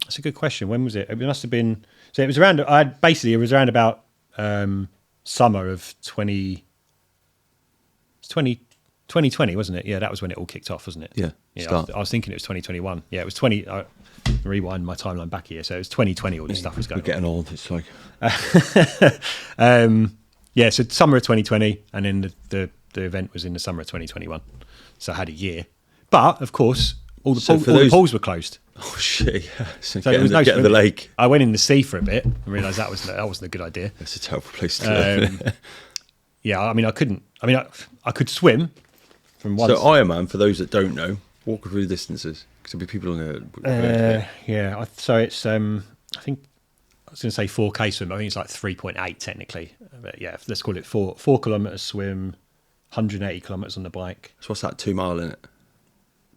Speaker 2: that's a good question. When was it? It must have been. So it was around. It was around about summer of 2020, wasn't it? Yeah, that was when it all kicked off, wasn't it?
Speaker 1: Yeah.
Speaker 2: I was thinking it was 2021. Yeah, it was 20. Rewind my timeline back here. So it was 2020. All this stuff was going on.
Speaker 1: We're getting old. It's like.
Speaker 2: So summer of 2020, and then the event was in the summer of 2021. So I had a year, but of course all the pools were closed.
Speaker 1: Oh shit! Yeah. So
Speaker 2: there was no
Speaker 1: get in the lake.
Speaker 2: I went in the sea for a bit and realised that wasn't a good idea.
Speaker 1: That's a terrible place to live.
Speaker 2: Yeah, I mean, I couldn't. I mean, I could swim.
Speaker 1: So Ironman, for those that don't know, walk through the distances, because there'll be people on there.
Speaker 2: So it's I think I was going to say 4K swim. I think it's like 3.8 technically, but yeah, let's call it 4 kilometres swim, 180 kilometres on the bike.
Speaker 1: So what's that? 2 mile in it?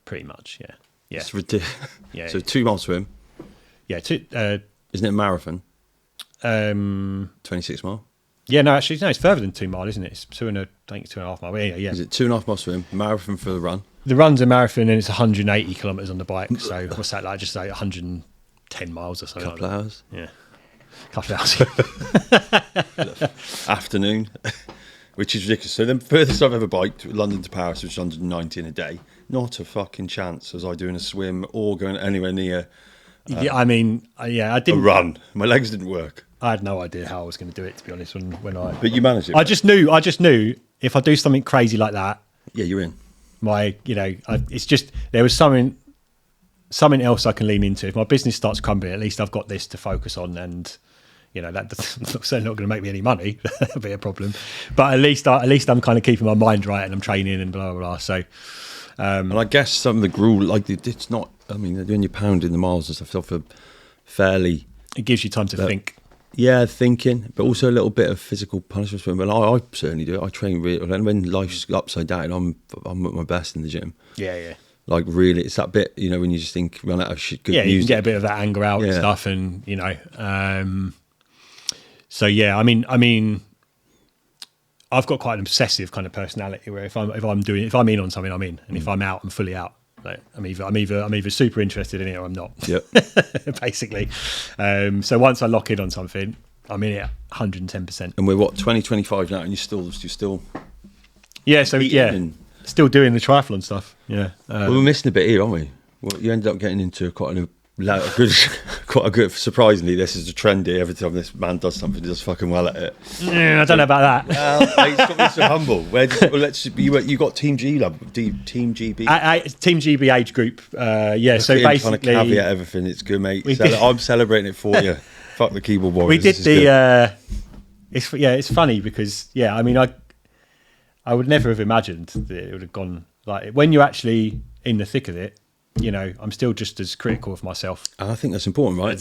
Speaker 2: Pretty much, yeah.
Speaker 1: It's ridiculous. Yeah. So 2 mile swim.
Speaker 2: Yeah.
Speaker 1: Isn't it a marathon? 26 mile.
Speaker 2: Yeah, no, actually, it's further than 2 mile, isn't it? It's 2.5 mile. Yeah.
Speaker 1: Is it 2.5 mile swim, marathon for the run?
Speaker 2: The run's a marathon, and it's 180 kilometres on the bike. So what's that like? Just like 110 miles or something.
Speaker 1: Couple of hours.
Speaker 2: Yeah, couple of hours.
Speaker 1: Afternoon, which is ridiculous. So the furthest I've ever biked, London to Paris, which is 190 in a day. Not a fucking chance was I doing a swim or going anywhere near.
Speaker 2: I didn't.
Speaker 1: A run. My legs didn't work.
Speaker 2: I had no idea how I was going to do it, to be honest. When I.
Speaker 1: But you managed it.
Speaker 2: I just knew if I do something crazy like that.
Speaker 1: Yeah, you're in.
Speaker 2: It's just there was something else I can lean into. If my business starts crumbling, at least I've got this to focus on, and that's certainly not going to make me any money. That'll be a problem. But at least I'm kind of keeping my mind right, and I'm training and blah blah blah. So.
Speaker 1: And I guess some of the gruel, it's not. I mean, when you're pounding the miles and stuff, for fairly.
Speaker 2: It gives you time to think.
Speaker 1: Yeah, thinking, but also a little bit of physical punishment. But I certainly do it. I train really, and when life's upside down, I'm at my best in the gym.
Speaker 2: Yeah.
Speaker 1: Like really, it's that bit, when you just think run out of shit. Good music.
Speaker 2: You can get a bit of that anger out and stuff, and So yeah, I mean. I've got quite an obsessive kind of personality where if I'm in on something, I'm in, and if I'm out, I'm fully out. Like I'm either super interested in it or I'm not.
Speaker 1: Yep.
Speaker 2: Basically. So once I lock in on something, I'm in it 110%.
Speaker 1: And we're 2025 now, and you're still
Speaker 2: Yeah, so
Speaker 1: And,
Speaker 2: still doing the triathlon stuff. Yeah.
Speaker 1: well, we're missing a bit here, aren't we? Well, you ended up getting into quite a good. Surprisingly, this is a trend here. Every time this man does something, he does fucking well at it.
Speaker 2: I don't know about that.
Speaker 1: Well, he's got me so humble. You got Team G, Team GB.
Speaker 2: Team GB age group. Yeah. So
Speaker 1: Trying
Speaker 2: basically,
Speaker 1: to caveat everything. It's good, mate. I'm celebrating it for you. Fuck the keyboard warriors.
Speaker 2: we did the. It's funny because I mean I would never have imagined that it would have gone like when you're actually in the thick of it. I'm still just as critical of myself.
Speaker 1: And I think that's important, right?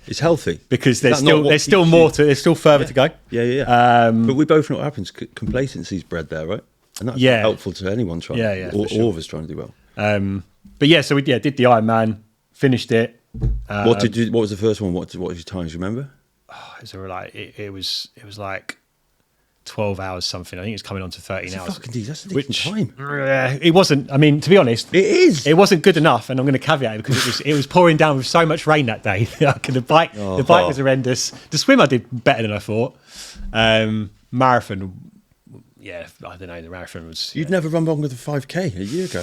Speaker 1: It's healthy
Speaker 2: because there's still further to go.
Speaker 1: Yeah. But we both know what happens. Complacency's bred there, right? And that's helpful to anyone trying. All of us trying to do well.
Speaker 2: But so we did the Ironman, finished it.
Speaker 1: What was the first one? What was your times? Remember?
Speaker 2: It was like 12 hours something. I think it's coming on to 13 hours.
Speaker 1: That's a decent time.
Speaker 2: It wasn't. I mean, to be honest,
Speaker 1: it is.
Speaker 2: It wasn't good enough, and I'm going to caveat it because it was pouring down with so much rain that day. The bike was horrendous. The swim I did better than I thought. Marathon, I don't know. The marathon was.
Speaker 1: You'd never run longer than 5K a year ago.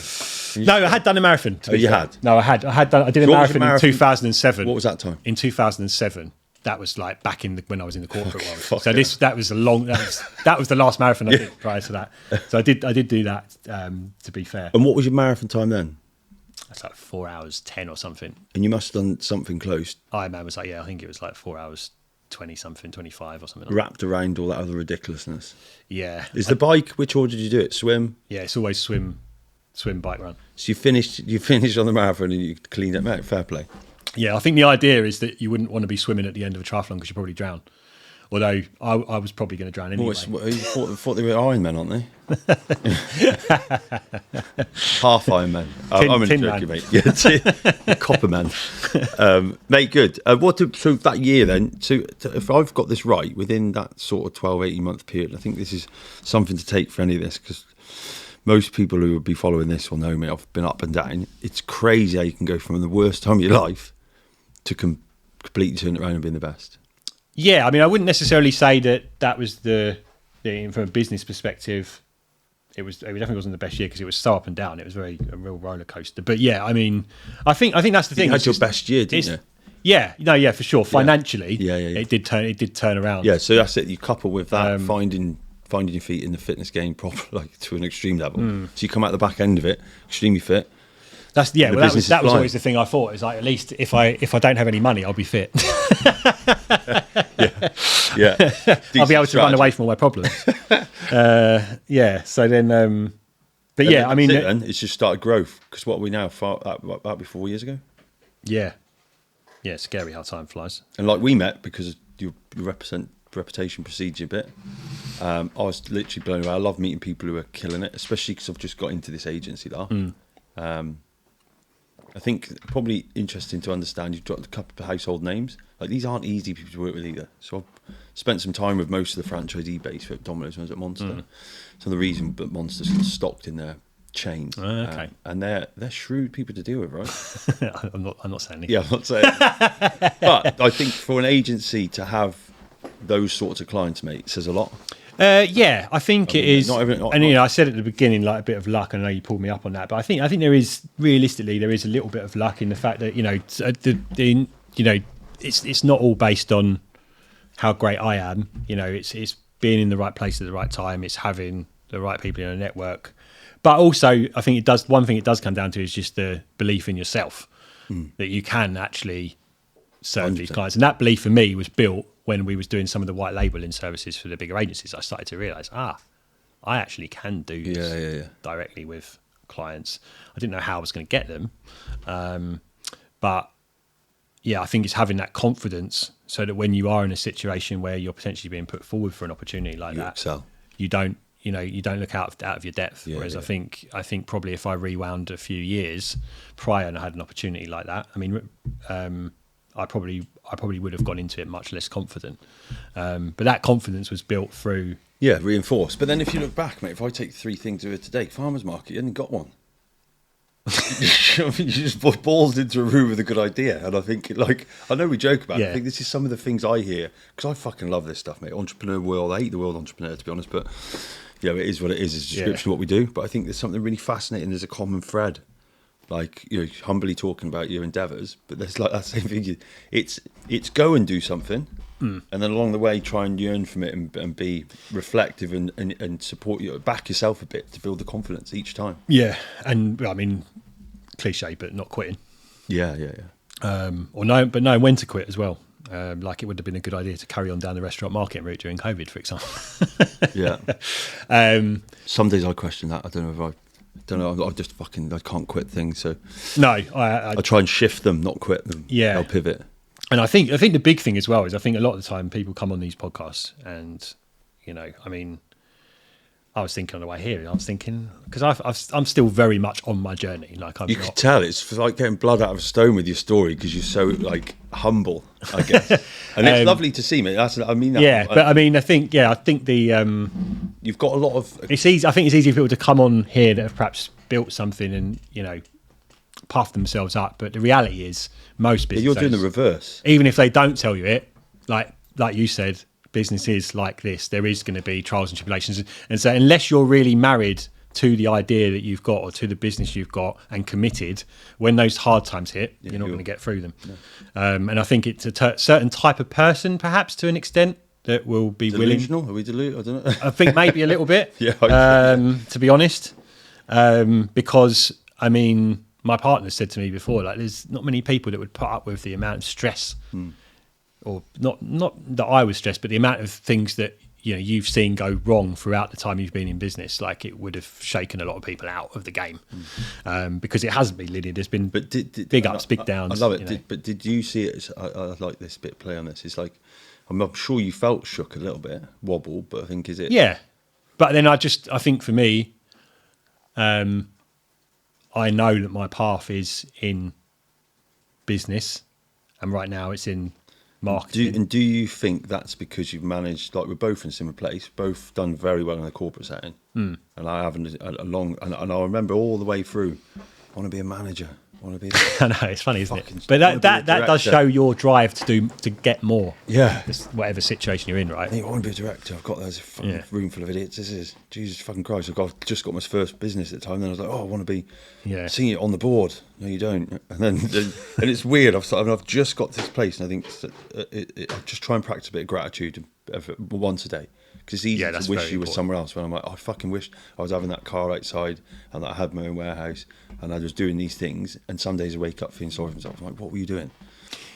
Speaker 2: No, I had done a marathon.
Speaker 1: You had?
Speaker 2: No, I had done. I did a marathon in 2007.
Speaker 1: What was that time?
Speaker 2: In 2007. That was like back when I was in the corporate world. So that was the last marathon I did prior to that. So I did do that. To be fair.
Speaker 1: And what was your marathon time then?
Speaker 2: That's like 4 hours 10 or something.
Speaker 1: And you must have done something close.
Speaker 2: Ironman was like I think it was like 4 hours 20 something, 25 or something.
Speaker 1: Wrapped around all that other ridiculousness.
Speaker 2: Yeah.
Speaker 1: Is the bike? Which order did you do it? Swim.
Speaker 2: Yeah, it's always swim, bike, run.
Speaker 1: So you finished on the marathon and you cleaned it, mate. Fair play.
Speaker 2: Yeah, I think the idea is that you wouldn't want to be swimming at the end of a triathlon because you'd probably drown. Although I was probably going to drown anyway.
Speaker 1: You thought they were Ironmen, aren't they? Half Ironmen. I'm only joking, mate. Yeah, Copper man. Mate, good. So that year then, so if I've got this right, within that sort of 12, 18 month period, I think this is something to take for any of this because most people who would be following this will know me. I've been up and down. It's crazy how you can go from the worst time of your life to completely turn it around and being the best.
Speaker 2: Yeah, I mean, I wouldn't necessarily say that was from a business perspective. It definitely wasn't the best year because it was so up and down. It was a real roller coaster. But yeah, I mean, I think that's the thing.
Speaker 1: You had your best year, didn't you?
Speaker 2: Yeah, for sure. Financially,
Speaker 1: yeah.
Speaker 2: It did turn around.
Speaker 1: Yeah, so that's it. You couple with that finding your feet in the fitness game proper, like to an extreme level. So you come out the back end of it extremely fit.
Speaker 2: That was always the thing I thought. Is like at least if I don't have any money, I'll be fit.
Speaker 1: yeah.
Speaker 2: I'll be able to run away from all my problems. So then, but yeah, I mean,
Speaker 1: it's just started growth. Because what are we now? About 4 years ago.
Speaker 2: Yeah, scary how time flies.
Speaker 1: And like we met because your reputation precedes you a bit. I was literally blown away. I love meeting people who are killing it, especially because I've just got into this agency there. I think probably interesting to understand. You've dropped a couple of household names. Like these aren't easy people to work with either. So I've spent some time with most of the franchisee base for Domino's ones at Monster. So the reason that Monster's stocked in their chains.
Speaker 2: Okay.
Speaker 1: And they're shrewd people to deal with, right?
Speaker 2: I'm not saying it.
Speaker 1: Yeah, I'm not saying it. But I think for an agency to have those sorts of clients, mate, says a lot.
Speaker 2: Yeah, I think it is.
Speaker 1: And
Speaker 2: I said at the beginning, like a bit of luck. I know you pulled me up on that, but I think there is realistically there is a little bit of luck in the fact that it's not all based on how great I am. It's being in the right place at the right time. It's having the right people in a network, but also I think it does. One thing it does come down to is just the belief in yourself that you can actually serve 100%. These clients, and that belief for me was built when we was doing some of the white labelling services for the bigger agencies. I started to realise, I actually can do this directly with clients. I didn't know how I was going to get them. But yeah, I think it's having that confidence so that when you are in a situation where you're potentially being put forward for an opportunity like that,
Speaker 1: excel.
Speaker 2: You don't look out of your depth. Whereas I think probably if I rewound a few years prior and I had an opportunity like that, I mean, I probably would have gone into it much less confident. But that confidence was built through...
Speaker 1: Yeah, reinforced. But then if you look back, mate, if I take 3 things to it today, farmer's market, you hadn't got one. You just balls into a room with a good idea. And I think, I know we joke about it. I think this is some of the things I hear, because I fucking love this stuff, mate. Entrepreneur world. I hate the word entrepreneur, to be honest, but... you know, it is what it is. It's a description of what we do. But I think there's something really fascinating. There's a common thread. Like, you know, humbly talking about your endeavours, but there's like that same thing. It's go and do something, and then along the way try and yearn from it and be reflective and support you, back yourself a bit to build the confidence each time.
Speaker 2: Yeah, and I mean, cliche, but not quitting.
Speaker 1: Yeah.
Speaker 2: Or knowing when to quit as well. Like it would have been a good idea to carry on down the restaurant market route during COVID, for example.
Speaker 1: Yeah. Some days I question that. I don't know if I just fucking, I can't quit things. So
Speaker 2: no, I
Speaker 1: try and shift them, not quit them.
Speaker 2: Yeah.
Speaker 1: I'll pivot.
Speaker 2: And I think the big thing as well is I think a lot of the time people come on these podcasts and, you know, I mean, I was thinking on the way here, because I'm still very much on my journey. Like
Speaker 1: You could tell it's like getting blood out of a stone with your story because you're so like humble, I guess. And it's lovely to see, mate. I mean that.
Speaker 2: Yeah, but I mean, I think the
Speaker 1: you've got a lot of.
Speaker 2: It's easy. I think it's easy for people to come on here that have perhaps built something and, you know, puff themselves up. But the reality is, most businesses,
Speaker 1: You're doing the reverse.
Speaker 2: Even if they don't tell you it, like you said, businesses like this, there is going to be trials and tribulations. And so unless you're really married to the idea that you've got or to the business you've got and committed, when those hard times hit, you're not going to get through them. No. And I think it's a certain type of person, perhaps to an extent, that will be
Speaker 1: Delusional?
Speaker 2: willing.
Speaker 1: Are we deluded? I don't know.
Speaker 2: I think maybe a little bit,
Speaker 1: Yeah.
Speaker 2: To be honest. Because, I mean, my partner said to me before, like, there's not many people that would put up with the amount of stress or not that I was stressed, but the amount of things that, you know, you've seen go wrong throughout the time you've been in business. Like, it would have shaken a lot of people out of the game, because it hasn't been linear. There's been big ups, big downs.
Speaker 1: I love it. But did you see it? I like this bit play on this. It's like, I'm sure you felt shook a little bit, wobble, but I think is it?
Speaker 2: Yeah, but then I think for me, I know that my path is in business, and right now it's in marketing.
Speaker 1: Do you think that's because you've managed, like, we're both in a similar place, both done very well in a corporate setting, and I haven't and I remember all the way through, I want to be a manager. I want to be.
Speaker 2: I know, it's funny, isn't it? But that does show your drive to get more.
Speaker 1: Yeah.
Speaker 2: Whatever situation you're in, right?
Speaker 1: I want to be a director. I've got this fucking room full of idiots. This is Jesus fucking Christ. I've just got my first business at the time. Then I was like, I want to be seeing it on the board. No, you don't. And then and it's weird. I've just got to this place, and I think I just try and practice a bit of gratitude once a day. Because it's easy to wish you were somewhere else. When I'm like, I fucking wish I was having that car outside and that I had my own warehouse and I was doing these things. And some days I wake up feeling sorry for myself. I'm like, what were you doing?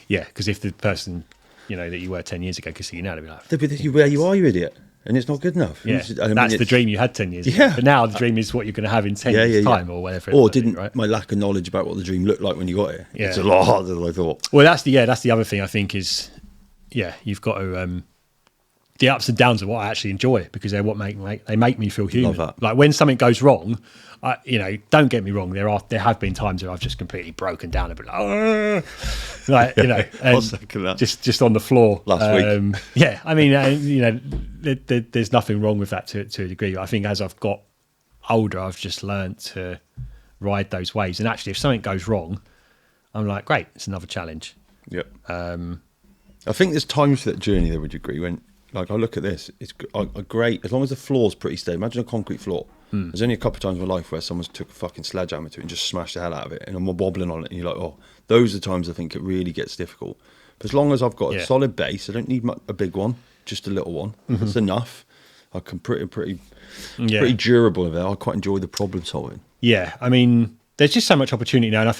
Speaker 2: Yeah, because if the person, you know, that you were 10 years ago could see you now, they'd be like,
Speaker 1: where you are, you idiot. And it's not good enough.
Speaker 2: Yeah, that's the dream you had 10 years ago. But now the dream is what you're going to have in 10 years' time or whatever.
Speaker 1: Or didn't my lack of knowledge about what the dream looked like when you got it.
Speaker 2: Yeah.
Speaker 1: It's a lot harder than I thought.
Speaker 2: Well, that's the other thing I think is, you've got to... the ups and downs are what I actually enjoy, because they're what they make me feel human.
Speaker 1: Love that.
Speaker 2: Like when something goes wrong, you know, don't get me wrong, there have been times where I've just completely broken down a bit, like you know, and just on the floor
Speaker 1: last week.
Speaker 2: Yeah, I mean, you know, there's nothing wrong with that to a degree. I think as I've got older, I've just learned to ride those waves. And actually, if something goes wrong, I'm like, great, it's another challenge.
Speaker 1: Yep. I think there's times for that journey, though, would you agree? When, like, I look at this, it's a great, as long as the floor's pretty stable. Imagine a concrete floor. There's only a couple of times in my life where someone's took a fucking sledgehammer to it and just smashed the hell out of it, and I'm wobbling on it, and you're like, oh, those are the times I think it really gets difficult. But as long as I've got a solid base, I don't need a big one, just a little one. That's enough. I can pretty durable with it. I quite enjoy the problem solving.
Speaker 2: Yeah, I mean, there's just so much opportunity now, and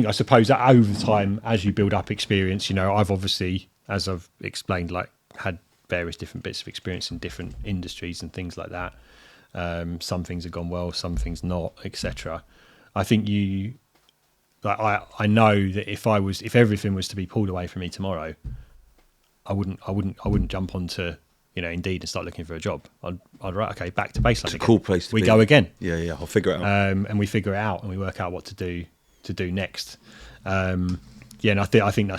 Speaker 2: I suppose that over time, as you build up experience, you know, I've obviously, as I've explained, like, had various different bits of experience in different industries and things like that. Some things have gone well, some things not, etc. I think I know that if everything was to be pulled away from me tomorrow, I wouldn't jump onto, you know, Indeed and start looking for a job. I'd write, okay, back to baseline. It's
Speaker 1: a cool place to
Speaker 2: be. We
Speaker 1: be.
Speaker 2: go again.
Speaker 1: Yeah, I'll figure it out.
Speaker 2: And we figure it out and we work out what to do next. And I think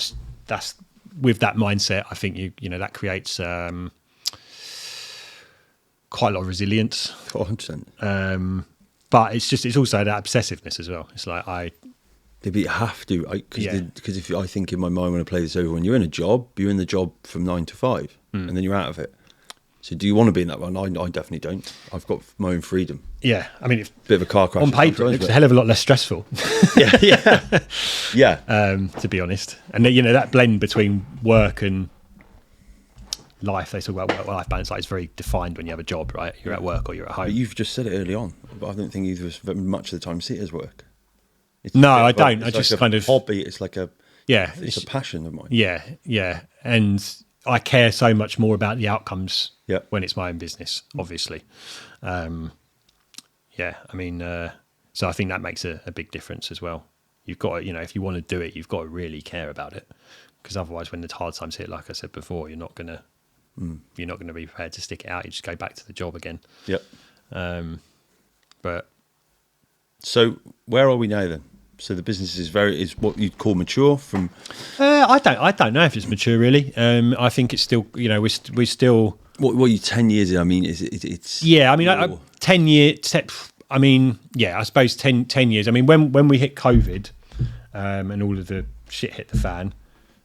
Speaker 2: that's with that mindset, I think you know that creates quite a lot of resilience.
Speaker 1: 100%.
Speaker 2: But it's also that obsessiveness as well. It's like
Speaker 1: you have to, because if I think in my mind when I play this over, when you're in a job, you're in the job from 9 to 5, and then you're out of it. So do you want to be in that one? I definitely don't. I've got my own freedom.
Speaker 2: Yeah, I mean,
Speaker 1: Bit of a car crash
Speaker 2: on paper, it looks a hell of a lot less stressful.
Speaker 1: Yeah.
Speaker 2: To be honest, and that blend between work and life, they talk about work-life balance. Like, it's very defined when you have a job, right? You're at work or you're at home.
Speaker 1: But you've just said it early on, but I don't think either of us very much of the time see it as work.
Speaker 2: No, I don't. I just
Speaker 1: like
Speaker 2: kind of
Speaker 1: hobby. It's like it's a passion of mine.
Speaker 2: Yeah, and I care so much more about the outcomes
Speaker 1: Yeah.
Speaker 2: when it's my own business, obviously. I mean, so I think that makes a big difference as well. You've got to, if you want to do it, you've got to really care about it, because otherwise, when the hard times hit, like I said before, you're not gonna be prepared to stick it out. You just go back to the job again.
Speaker 1: Yep.
Speaker 2: But
Speaker 1: so where are we now then? So the business is what you'd call mature from.
Speaker 2: I don't know if it's mature really. I think it's still, we're still.
Speaker 1: What are you 10 years in? I mean, it's.
Speaker 2: Yeah, I mean, 10 years. I mean, yeah, I suppose 10 years. I mean, when we hit COVID, and all of the shit hit the fan,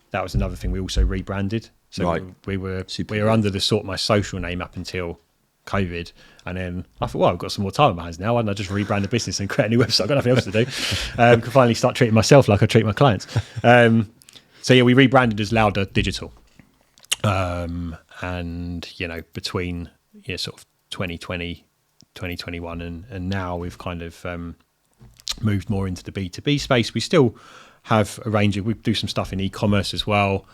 Speaker 2: that was another thing. We also rebranded. So
Speaker 1: right.
Speaker 2: we were under the Sort My Social name up until COVID, and then I thought, well, I've got some more time on my hands now, and I just rebrand the business and create a new website. I've got nothing else to do. Can finally start treating myself like I treat my clients. So yeah, we rebranded as Louder Digital, and between sort of 2020, 2021, and now we've kind of moved more into the B2B space. We still have a range of, we do some stuff in e-commerce as well.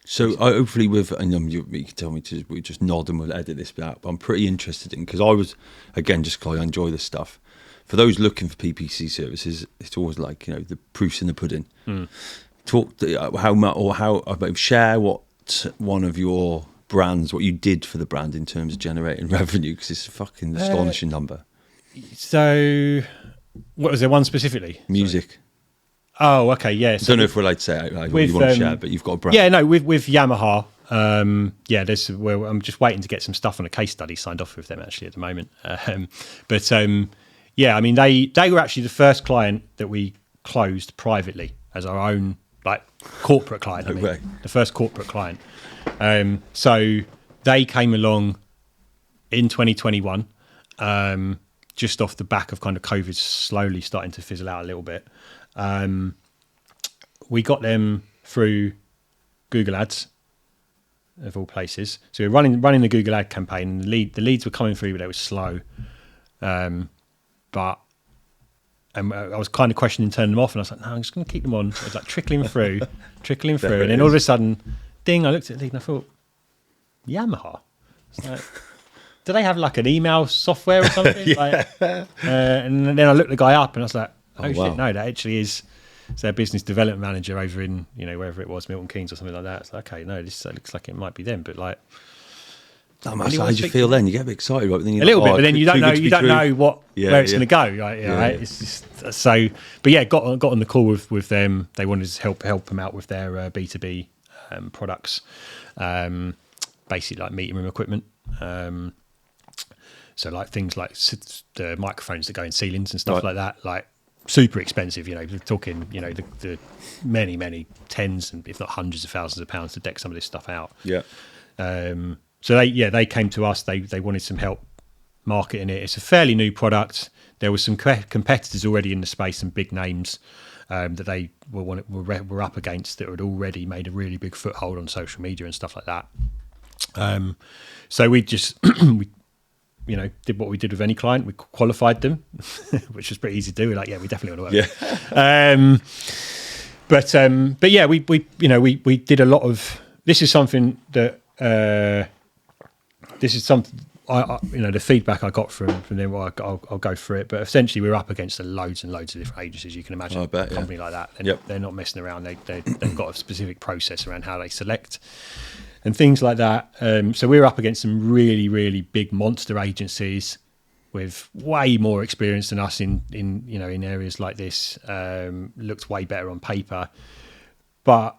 Speaker 1: So hopefully you can tell me we just nod and we'll edit this bit out, but I'm pretty interested in, because I was, again, just because I enjoy this stuff. For those looking for PPC services, it's always like, the proof's in the pudding. Talk share what one of your brands, what you did for the brand in terms of generating revenue, because it's a fucking astonishing number.
Speaker 2: So what was there one specifically?
Speaker 1: Music.
Speaker 2: Sorry. Oh, okay, yeah.
Speaker 1: So I don't know if we're allowed to say what you want to share, but you've got a brand.
Speaker 2: Yeah, no, with Yamaha, I'm just waiting to get some stuff on a case study signed off with them actually at the moment. I mean, they were actually the first client that we closed privately as our own, like, corporate client. The first corporate client. So they came along in 2021, just off the back of kind of COVID slowly starting to fizzle out a little bit. We got them through Google Ads, of all places. So we're running the Google ad campaign, and the leads were coming through, but they were slow. But I was kind of questioning turning them off, and I was like, no, I'm just going to keep them on. It was like trickling through, and then all of a sudden, ding! I looked at the lead and I thought, Yamaha. It's like, do they have like an email software or something?
Speaker 1: Yeah.
Speaker 2: And then I looked the guy up, and I was like, oh
Speaker 1: wow.
Speaker 2: shit, no, that actually is their business development manager over in, wherever it was, Milton Keynes or something like that. It's like, okay, no, this looks like it might be them, but like,
Speaker 1: how do you feel then? You get a bit excited, right? But then
Speaker 2: a little bit, but then you don't know where it's going to go, right? Right? It's just so. But yeah, got on the call with them. They wanted to help them out with their B2B products, basically like meeting room equipment. So like things like the microphones that go in ceilings and stuff like that, like super expensive. We're talking, the many tens and if not hundreds of thousands of pounds to deck some of this stuff out.
Speaker 1: Yeah.
Speaker 2: So they came to us. They wanted some help marketing it. It's a fairly new product. There were some competitors already in the space, some big names that they were up against that had already made a really big foothold on social media and stuff like that. So we just did what we did with any client. We qualified them, which was pretty easy to do. We're like, yeah, we definitely want to work.
Speaker 1: Yeah.
Speaker 2: But yeah, we did a lot of. This is something that. This is something the feedback I got from them. Well, I'll go through it, but essentially we're up against loads and loads of different agencies. You can imagine a company like that. They're not messing around. They've got a specific process around how they select and things like that. So we're up against some really, really big monster agencies with way more experience than us in areas like this. Looked way better on paper, but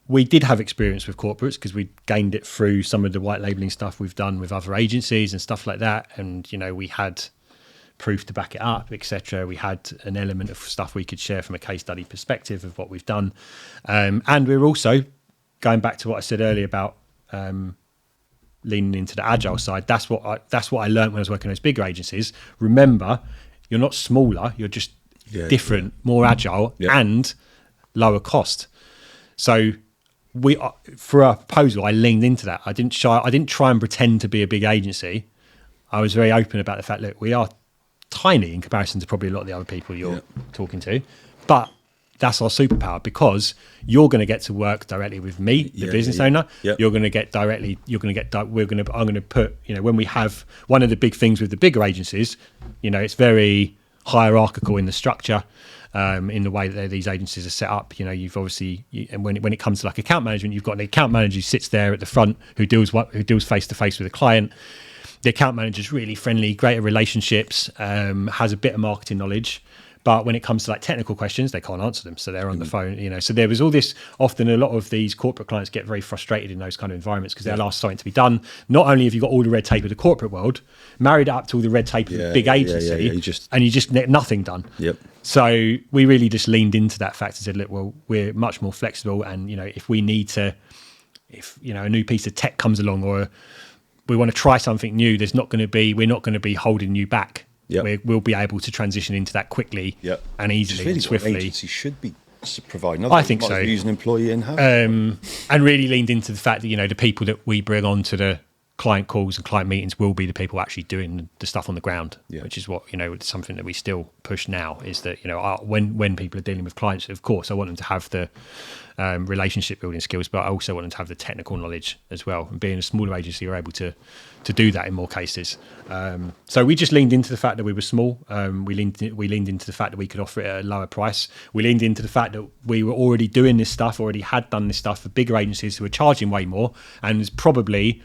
Speaker 2: we did have experience with corporates because we gained it through some of the white labeling stuff we've done with other agencies and stuff like that. And, we had proof to back it up, etc. We had an element of stuff we could share from a case study perspective of what we've done. And we're also going back to what I said earlier about leaning into the agile side. That's what I learned when I was working in those bigger agencies. Remember, you're not smaller, you're just different, more agile and lower cost. So for our proposal, I leaned into that. I didn't try and pretend to be a big agency. I was very open about the fact that we are tiny in comparison to probably a lot of the other people you're talking to, but that's our superpower, because you're going to get to work directly with me, the business owner. You're going to get directly. I'm going to put. When we have one of the big things with the bigger agencies, it's very hierarchical in the structure, in the way that these agencies are set up. You've obviously, and when it comes to like account management, you've got an account manager who sits there at the front who deals face to face with a client. The account manager is really friendly, great at relationships, has a bit of marketing knowledge. But when it comes to like technical questions, they can't answer them. So they're on the phone, So there was all this, often a lot of these corporate clients get very frustrated in those kind of environments because they'll ask something to be done. Not only have you got all the red tape of the corporate world, married up to all the red tape of the big agency, and you just get nothing done. So we really just leaned into that fact and said, look, well, we're much more flexible. And, if we need to, if a new piece of tech comes along or we want to try something new, we're not going to be holding you back. We'll be able to transition into that quickly and easily
Speaker 1: really
Speaker 2: and swiftly.
Speaker 1: What agency should be providing.
Speaker 2: I think so.
Speaker 1: Use an employee in-house.
Speaker 2: And really leaned into the fact that the people that we bring on to the client calls and client meetings will be the people actually doing the stuff on the ground, which is what something that we still push now. Is that when people are dealing with clients, of course, I want them to have the relationship building skills, but I also want them to have the technical knowledge as well. And being a smaller agency, you're able to do that in more cases. So we just leaned into the fact that we were small. We leaned into the fact that we could offer it at a lower price. We leaned into the fact that we were already doing this stuff, already had done this stuff for bigger agencies who were charging way more, and it's probably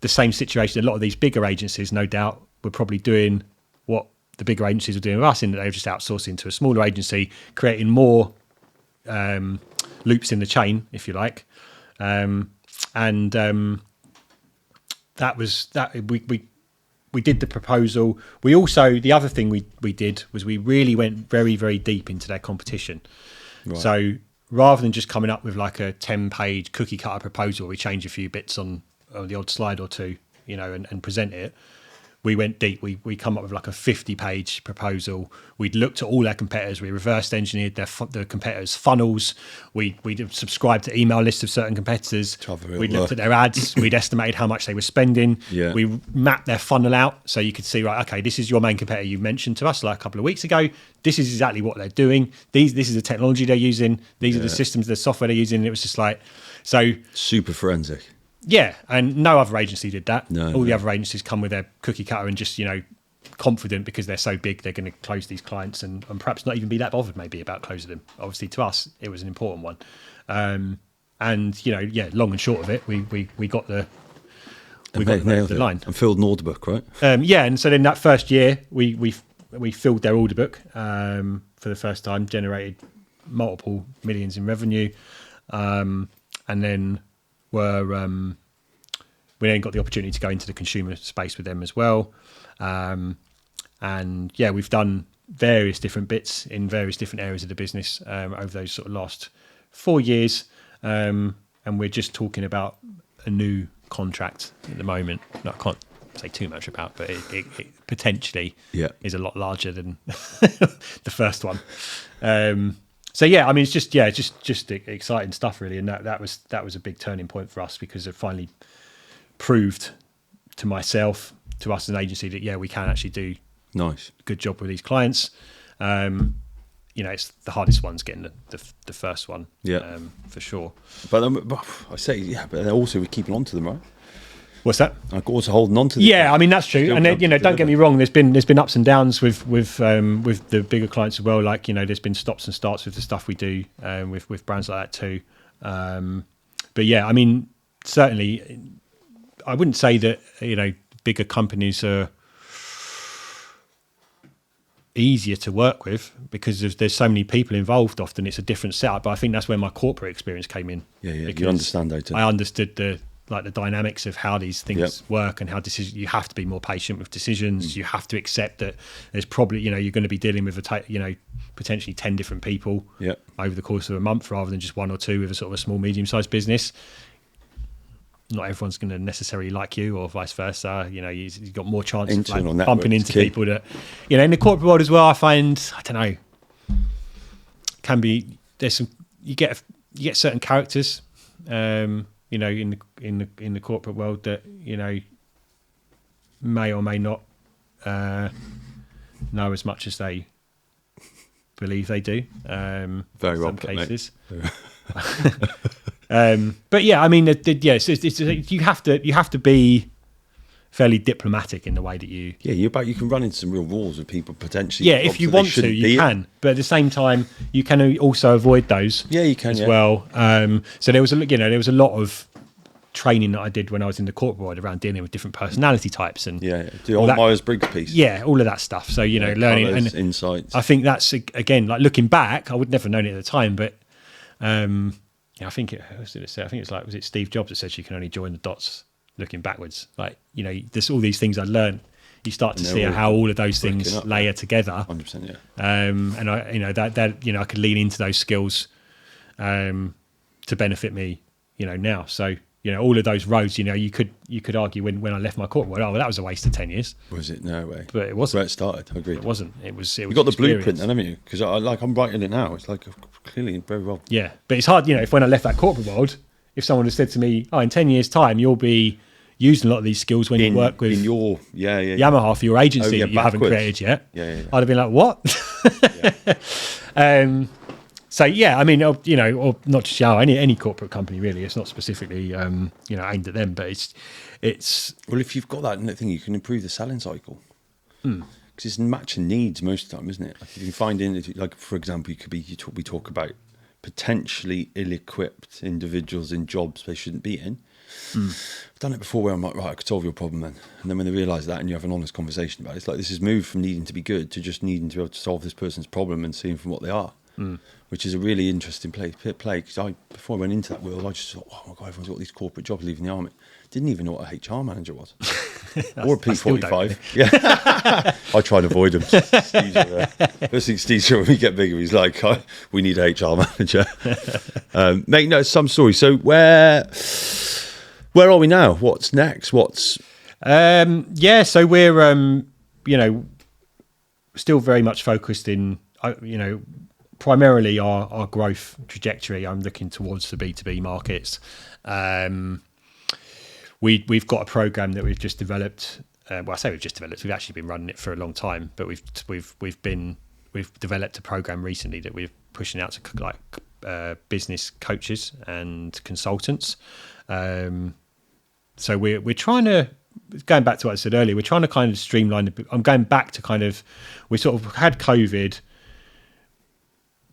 Speaker 2: the same situation. A lot of these bigger agencies, no doubt, were probably doing what the bigger agencies were doing with us, in that they were just outsourcing to a smaller agency, creating more loops in the chain, if you like. That was that. We did the proposal. We also, the other thing we did was we really went very, very deep into their competition. Right. So rather than just coming up with like a 10-page cookie cutter proposal, we change a few bits on the odd slide or two, and present it. We went deep. We come up with like a 50-page proposal. We'd looked at all our competitors. We reversed engineered the competitors' funnels. We'd subscribed to email lists of certain competitors. We'd looked at their ads. We'd estimated how much they were spending. We mapped their funnel out so you could see, right, okay, this is your main competitor you mentioned to us like a couple of weeks ago. This is exactly what they're doing. This is the technology they're using. These are the systems, the software they're using. And it was just like, so
Speaker 1: super forensic.
Speaker 2: Yeah, and no other agency did that.
Speaker 1: No,
Speaker 2: the other agencies come with their cookie cutter and just, confident because they're so big they're going to close these clients and perhaps not even be that bothered maybe about closing them. Obviously, to us, it was an important one. Long and short of it, we got the line.
Speaker 1: And filled an order book, right?
Speaker 2: And so then that first year, we filled their order book for the first time, generated multiple millions in revenue, and then we then got the opportunity to go into the consumer space with them as well. We've done various different bits in various different areas of the business over those sort of last 4 years. And we're just talking about a new contract at the moment that I can't say too much about, but it potentially is a lot larger than the first one. It's just exciting stuff, really, and that was a big turning point for us because it finally proved to myself, to us as an agency, that we can actually do a good job with these clients. It's the hardest one's getting the first one, for sure.
Speaker 1: But I say, but also we're keeping on to them, right?
Speaker 2: What's that?
Speaker 1: Like also holding on to them.
Speaker 2: Yeah, I mean that's true. And then, don't get me wrong. There's been ups and downs with the bigger clients as well. Like there's been stops and starts with the stuff we do with brands like that too. But yeah, I mean certainly, I wouldn't say that bigger companies are easier to work with because there's so many people involved. Often it's a different setup. But I think that's where my corporate experience came in.
Speaker 1: Yeah. You understand that too.
Speaker 2: I understood the dynamics of how these things work and how you have to be more patient with decisions. You have to accept that there's probably, you're going to be dealing with potentially 10 different people over the course of a month rather than just one or two with a sort of a small, medium-sized business. not everyone's going to necessarily like you, or vice versa. You know, you've got more chance of
Speaker 1: Internal
Speaker 2: like, bumping
Speaker 1: network's
Speaker 2: into
Speaker 1: key.
Speaker 2: people that, you know, in the corporate world as well. I find, I don't know, can be there's some you get certain characters, you know, in the corporate world that, you know, may or may not know as much as they believe they do.
Speaker 1: Very
Speaker 2: in
Speaker 1: well
Speaker 2: some
Speaker 1: put, mate.
Speaker 2: cases. But yeah, I mean, it's you have to be fairly diplomatic in the way that you.
Speaker 1: Yeah, you can run into some real wars with people potentially.
Speaker 2: Yeah, if you want to, you can. But at the same time, you can also avoid those.
Speaker 1: Yeah, you can
Speaker 2: as well. So there was a lot of training that I did when I was in the corporate world around dealing with different personality types and
Speaker 1: the old Myers-Briggs piece.
Speaker 2: Yeah, all of that stuff. So learning
Speaker 1: colours,
Speaker 2: and
Speaker 1: insights.
Speaker 2: I think that's again, like looking back, I would never have known it at the time, but I think was it Steve Jobs that said you can only join the dots looking backwards. Like, you know, there's all these things I learned. You start to see how all of those things layer together.
Speaker 1: 100%, yeah.
Speaker 2: And I, you know, that I could lean into those skills to benefit me, you know, now. So, you know, all of those roads, you know, you could argue when I left my corporate, well, that was a waste of 10 years.
Speaker 1: Was it? No way.
Speaker 2: But it wasn't.
Speaker 1: Where it started, I agree.
Speaker 2: It wasn't. It was.
Speaker 1: You got the blueprint then, haven't you? Because I'm writing it now. It's like clearly very well.
Speaker 2: Yeah, but it's hard, you know, if when I left that corporate world, if someone had said to me, in 10 years' time, you'll be using a lot of these skills when you work with
Speaker 1: your
Speaker 2: Yamaha for your agency that you haven't created yet.
Speaker 1: Yeah.
Speaker 2: I'd have been like, what? So yeah, I mean, you know, or not just Yamaha, any corporate company really. It's not specifically, you know, aimed at them, but it's.
Speaker 1: Well, if you've got that thing, you can improve the selling cycle. Because it's matching needs most of the time, isn't it? Like if you can find like for example, you could be we talk about potentially ill-equipped individuals in jobs they shouldn't be in. I've done it before where I'm like, right, I could solve your problem then. And then when they realise that and you have an honest conversation about it, it's like this has moved from needing to be good to just needing to be able to solve this person's problem and seeing from what they are, which is a really interesting play. Because before I went into that world, I just thought, oh my God, everyone's got these corporate jobs leaving the army. Didn't even know what a HR manager was. Or a P45. Yeah. I try and avoid them. First thing Steve said when we get bigger, he's like, we need a HR manager. Mate, no, some story. So where are we now? What's next?
Speaker 2: So we're, you know, still very much focused in, you know, primarily our growth trajectory. I'm looking towards the B2B markets. We've got a program that we've just developed. Well, I say we've just developed. We've actually been running it for a long time, but we've developed a program recently that we're pushing out to like business coaches and consultants. So we're trying to, going back to what I said earlier, we're trying to kind of streamline. I'm going back to kind of, we sort of had COVID.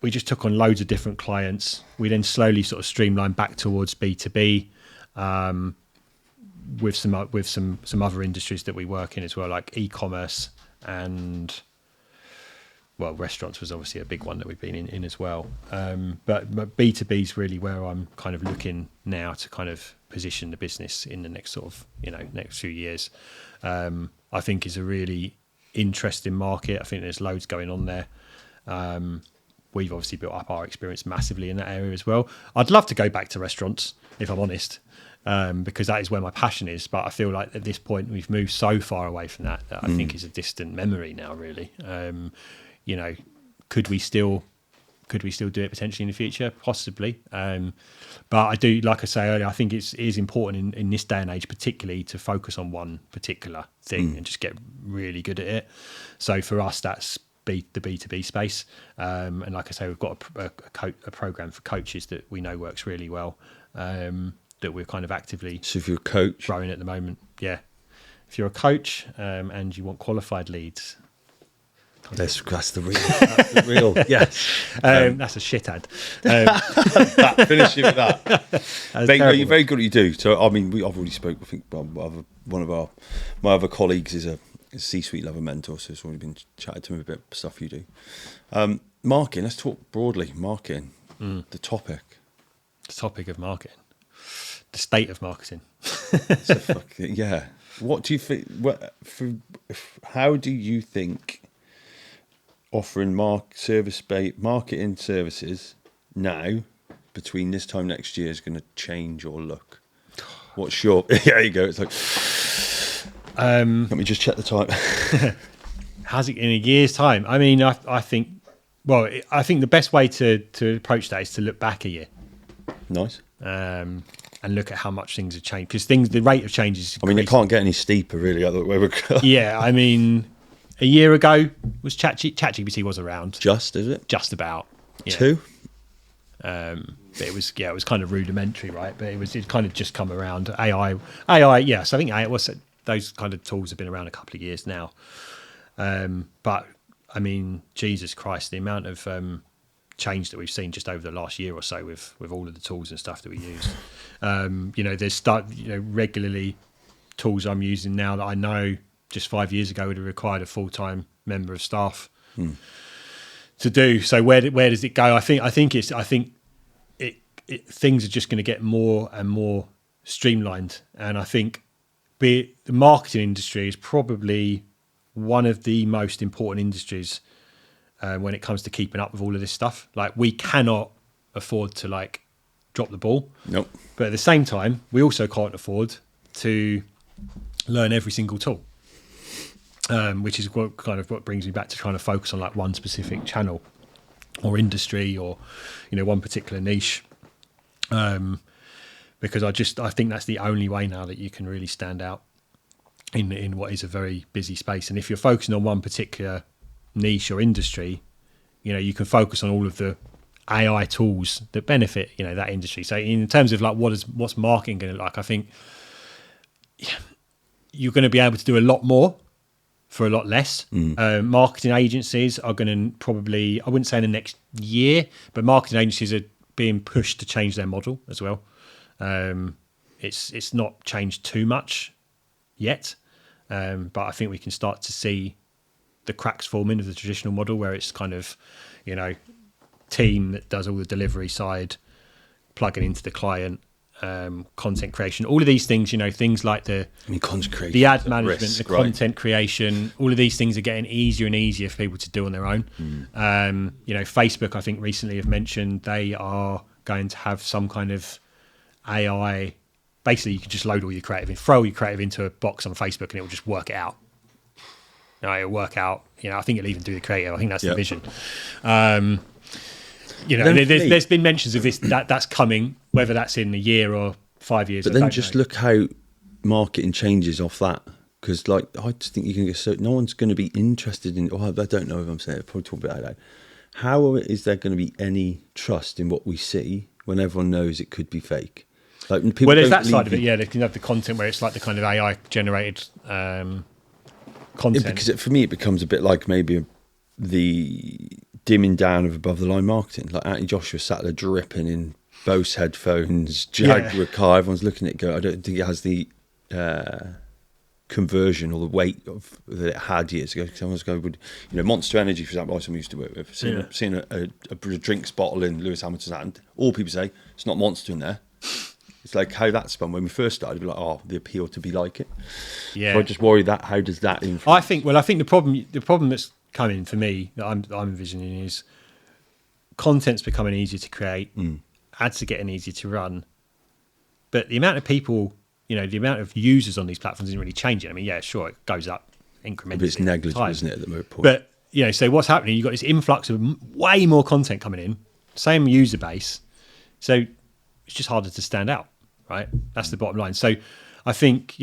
Speaker 2: We just took on loads of different clients. We then slowly sort of streamlined back towards B2B. With some other industries that we work in as well, like e-commerce and, well, restaurants was obviously a big one that we've been in as well. But B2B is really where I'm kind of looking now to kind of position the business in the next sort of, you know, next few years. I think is a really interesting market. I think there's loads going on there. We've obviously built up our experience massively in that area as well. I'd love to go back to restaurants, if I'm honest. Because that is where my passion is, but I feel like at this point we've moved so far away from that I think is a distant memory now. Really, you know, could we still do it potentially in the future? Possibly, but I do, like I say earlier, I think it is important in this day and age, particularly, to focus on one particular thing and just get really good at it. So for us, that's the B2B space, and like I say, we've got a program for coaches that we know works really well. That we're kind of actively
Speaker 1: if you're a coach
Speaker 2: growing at the moment. Yeah. If you're a coach and you want qualified leads.
Speaker 1: That's the real. Yes.
Speaker 2: That's a shit ad.
Speaker 1: Finish it with that. Mate, you're very good at what you do. So, I mean, I've already spoke. I think one of my other colleagues is a C-suite level mentor, so it's already been chatted to him a bit of stuff you do. Marketing, let's talk broadly. Marketing, the topic.
Speaker 2: The topic of marketing. The state of marketing.
Speaker 1: Yeah. What do you think? How do you think offering marketing services now between this time next year is going to change your look? What's your? There you go. It's like. Let me just check the time.
Speaker 2: How's it in a year's time? I mean, I think. Well, I think the best way to approach that is to look back a year.
Speaker 1: Nice.
Speaker 2: And look at how much things have changed, because the rate of change is.
Speaker 1: I mean, it can't get any steeper, really. Other way we're going.
Speaker 2: Yeah, I mean, a year ago was ChatGPT was around.
Speaker 1: Just is it?
Speaker 2: Just about. Yeah.
Speaker 1: 2.
Speaker 2: But it was kind of rudimentary, right? But it kind of just come around. AI. Yeah. So I think those kind of tools have been around a couple of years now. But I mean, Jesus Christ, the amount of change that we've seen just over the last year or so with all of the tools and stuff that we use. There's regularly tools I'm using now that I know just 5 years ago would have required a full-time member of staff to do. So where does it go? I think things are just going to get more and more streamlined, and I think the marketing industry is probably one of the most important industries when it comes to keeping up with all of this stuff. Like, we cannot afford to drop the ball.
Speaker 1: Nope.
Speaker 2: But at the same time, we also can't afford to learn every single tool, which is what brings me back to trying to focus on one specific channel or industry or one particular niche. Because I think that's the only way now that you can really stand out in what is a very busy space. And if you're focusing on one particular niche or industry, you can focus on all of the AI tools that benefit that industry. So in terms of what's marketing going to look like, I think you're going to be able to do a lot more for a lot less. Marketing agencies are going to probably, I wouldn't say in the next year, but marketing agencies are being pushed to change their model as well. It's not changed too much yet, but I think we can start to see the cracks forming of the traditional model, where it's kind of team that does all the delivery side, plugging into the client, content creation, all of these things, things like the ad management, the content creation, all of these things are getting easier and easier for people to do on their own. Facebook, I think recently have mentioned they are going to have some kind of AI. Basically, you can just load all your creative throw your creative into a box on Facebook and it will just work it out. It'll work out, I think it'll even do the creative. I think that's the vision. There's been mentions of this, that's coming, whether that's in a year or 5 years.
Speaker 1: But then just look how marketing changes off that. Because I just think you can get no one's going to be interested in, I don't know if I'm saying it, probably talk about it out loud. How is there going to be any trust in what we see when everyone knows it could be fake?
Speaker 2: There's that side of it, yeah. They can have the content where it's like the kind of AI generated content.
Speaker 1: Because for me, it becomes a bit like maybe the dimming down of above the line marketing. Like Anthony Joshua sat there dripping in Bose headphones, Jaguar car. Everyone's looking at it going, I don't think it has the conversion or the weight that it had years ago. Someone's going, Monster Energy, for example, someone used to work with, seeing a drinks bottle in Lewis Hamilton's hand. All people say, it's not Monster in there. It's like how that spun when we first started. We're like, the appeal to be like it. Yeah. So I just worry that how does that influence?
Speaker 2: I think the problem that's coming for me that I'm envisioning is content's becoming easier to create, ads are getting easier to run, but the amount of people, the amount of users on these platforms isn't really changing. I mean, yeah, sure, it goes up incrementally.
Speaker 1: But it's negligible, isn't it, at the point?
Speaker 2: But so what's happening? You've got this influx of way more content coming in, same user base, so it's just harder to stand out, right? That's the bottom line. So I think,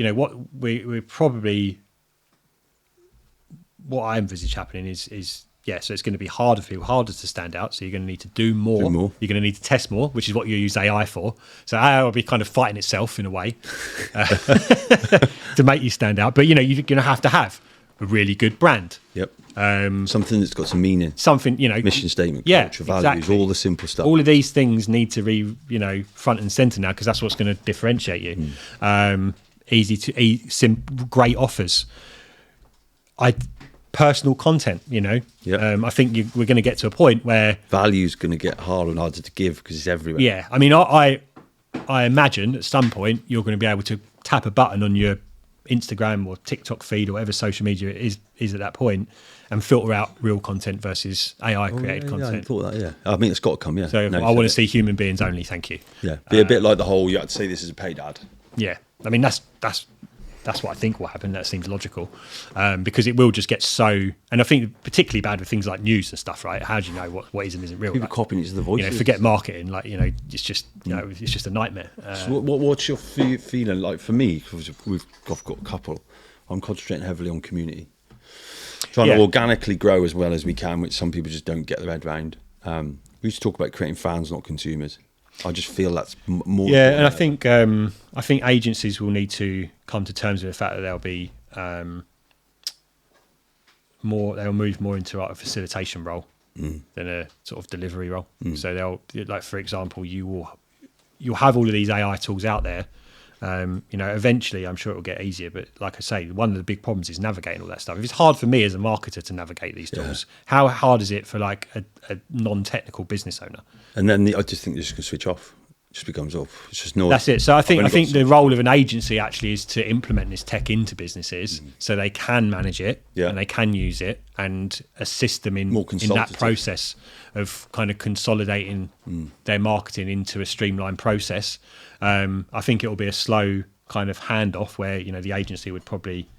Speaker 2: what I envisage happening is so it's going to be harder for you, harder to stand out. So you're going to need to do more. You're going to need to test more, which is what you use AI for. So AI will be kind of fighting itself in a way to make you stand out. But, you're going to have a really good brand.
Speaker 1: Yep. Something that's got some meaning.
Speaker 2: Something,
Speaker 1: mission statement, culture, values,
Speaker 2: exactly.
Speaker 1: all the simple stuff.
Speaker 2: All of these things need to be, front and center now, because that's what's going to differentiate you. Great offers. Personal content, I think we're going to get to a point where
Speaker 1: value's going to get harder and harder to give because it's everywhere.
Speaker 2: Yeah, I mean, I imagine at some point you're going to be able to tap a button on your Instagram or TikTok feed or whatever social media it is at that point and filter out real content versus AI created content.
Speaker 1: I thought that, I mean, it's got to come,
Speaker 2: So I want to see human beings only, thank you.
Speaker 1: Yeah, be a bit like the whole, you had to say this is a paid ad.
Speaker 2: Yeah, I mean that's what I think will happen. That seems logical, because it will just get so. And I think particularly bad with things like news and stuff, right? How do you know what is and isn't real?
Speaker 1: People
Speaker 2: Like,
Speaker 1: copying each other's voices.
Speaker 2: forget marketing. Like, it's just it's just a nightmare.
Speaker 1: So what's your feeling like? For me, because I've got a couple, I'm concentrating heavily on community, trying to organically grow as well as we can, which some people just don't get their head around. We used to talk about creating fans, not consumers. I just feel that's more.
Speaker 2: Yeah, and I think agencies will need to come to terms with the fact that they'll be they'll move more into a facilitation role than a sort of delivery role. So they'll, like, for example, you'll have all of these AI tools out there. Eventually I'm sure it will get easier, but like I say, one of the big problems is navigating all that stuff. If it's hard for me as a marketer to navigate these tools, how hard is it for like a non-technical business owner?
Speaker 1: And then I just think they're just going to switch off. It just becomes off. It's just noise.
Speaker 2: That's it. So I think the role of an agency actually is to implement this tech into businesses so they can manage it and they can use it and assist them in that process of kind of consolidating their marketing into a streamlined process. I think it will be a slow kind of handoff where, the agency would probably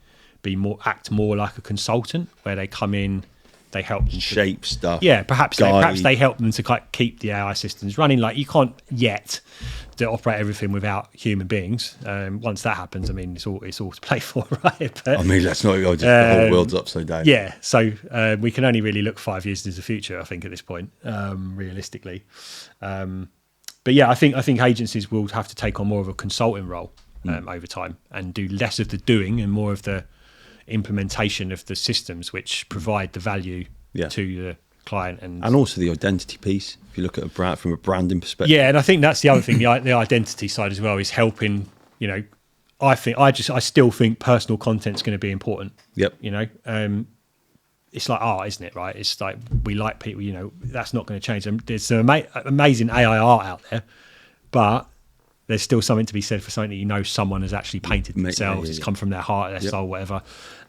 Speaker 2: act more like a consultant, where they come in, they help them
Speaker 1: shape stuff.
Speaker 2: Yeah, perhaps they help them to keep the AI systems running. Like, you can't yet to operate everything without human beings. Once that happens, I mean, it's all to play for, right? But,
Speaker 1: I mean, let's not go. The whole world's upside down.
Speaker 2: Yeah, so we can only really look 5 years into the future, I think, at this point, realistically. But yeah, I think agencies will have to take on more of a consulting role over time and do less of the doing and more of the implementation of the systems which provide the value to the client and
Speaker 1: also the identity piece. If you look at a brand from a branding perspective,
Speaker 2: and I think that's the other thing, the identity side as well is helping. I still think personal content's going to be important. It's like art, isn't it? Right? It's like we like people. That's not going to change. There's some amazing AI art out there, but there's still something to be said for something that someone has actually painted themselves. It's come from their heart, their soul, whatever.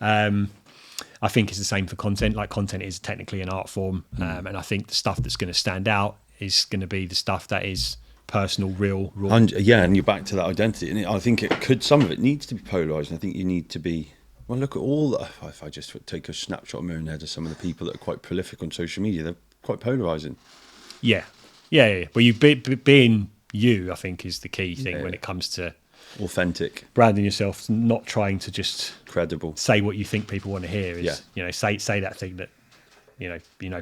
Speaker 2: I think it's the same for content. Like, content is technically an art form, and I think the stuff that's going to stand out is going to be the stuff that is personal, real, raw.
Speaker 1: And you're back to that identity. And I think some of it needs to be polarised. I think you need to be. Well, look at all that. If I just take a snapshot of my own head of some of the people that are quite prolific on social media, they're quite polarising. Yeah.
Speaker 2: Well, being you, I think, is the key thing when it comes to
Speaker 1: authentic
Speaker 2: branding yourself, not trying to just
Speaker 1: credible say
Speaker 2: what you think people want to hear. Say that thing that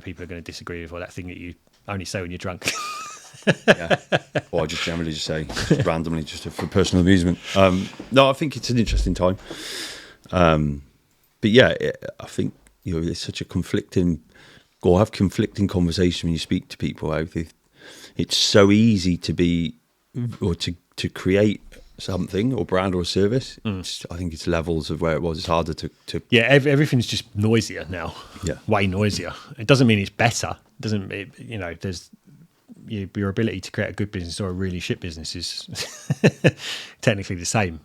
Speaker 2: people are going to disagree with, or that thing that you only say when you're drunk.
Speaker 1: Or I just generally just say randomly, just for personal amusement. No, I think it's an interesting time. But I think it's such a conflicting conversation when you speak to people. It's so easy to be or to create something or brand or a service. I think it's levels of where it was. It's harder to
Speaker 2: everything's just noisier now. Way noisier. It doesn't mean it's better. There's your ability to create a good business or a really shit business is technically the same.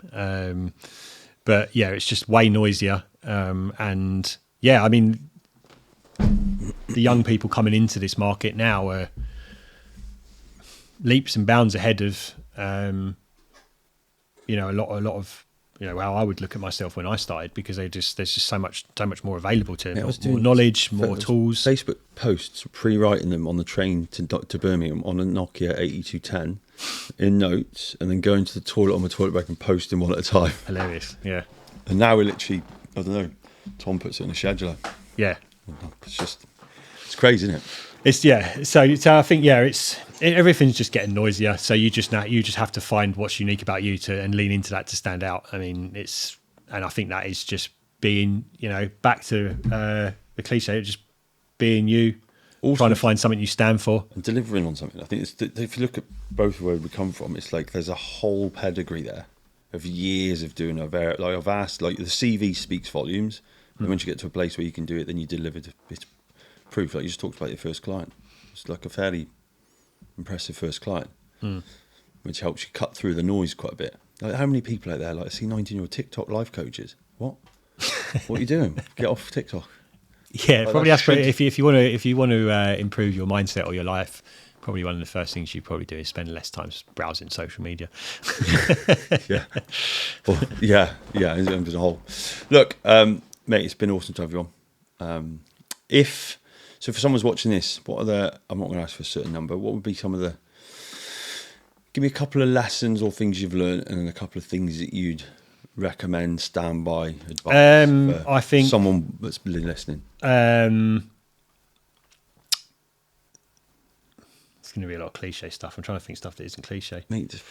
Speaker 2: But it's just way noisier. And I mean, the young people coming into this market now are leaps and bounds ahead of a lot of how I would look at myself when I started, because there's just so much more available to them, more knowledge, more tools.
Speaker 1: Facebook posts, pre-writing them on the train to Birmingham on a Nokia 8210 in notes, and then going to the toilet on my toilet break and posting one at a time.
Speaker 2: Hilarious, yeah.
Speaker 1: And now we're literally, I don't know, Tom puts it in a scheduler.
Speaker 2: Yeah,
Speaker 1: it's crazy, isn't it?
Speaker 2: So I think everything's just getting noisier. So you just have to find what's unique about you and lean into that to stand out. I mean, and I think that is just being, back to the cliche, just being you, also trying to find something you stand for
Speaker 1: and delivering on something. I think if you look at both where we come from, it's like there's a whole pedigree there of years of doing I've asked, like, the CV speaks volumes, and once you get to a place where you can do it, then you delivered it's proof. Like you just talked about your first client. It's like a fairly impressive first client, which helps you cut through the noise quite a bit. Like, how many people out there, like, I see 19-year-old TikTok life coaches? What are you doing? Get off TikTok.
Speaker 2: Yeah, like, probably if you want to improve your mindset or your life, Probably one of the first things you probably do is spend less time browsing social media.
Speaker 1: Yeah. Well, yeah. As a whole. Look, mate, it's been awesome to have you on. So for someone's watching this, I'm not going to ask for a certain number. What would be some of the? Give me a couple of lessons or things you've learned, and then a couple of things that you'd recommend, stand by, advice for
Speaker 2: I think
Speaker 1: someone that's been listening.
Speaker 2: It's going to be a lot of cliche stuff. I'm trying to think stuff that isn't cliche.
Speaker 1: Mate,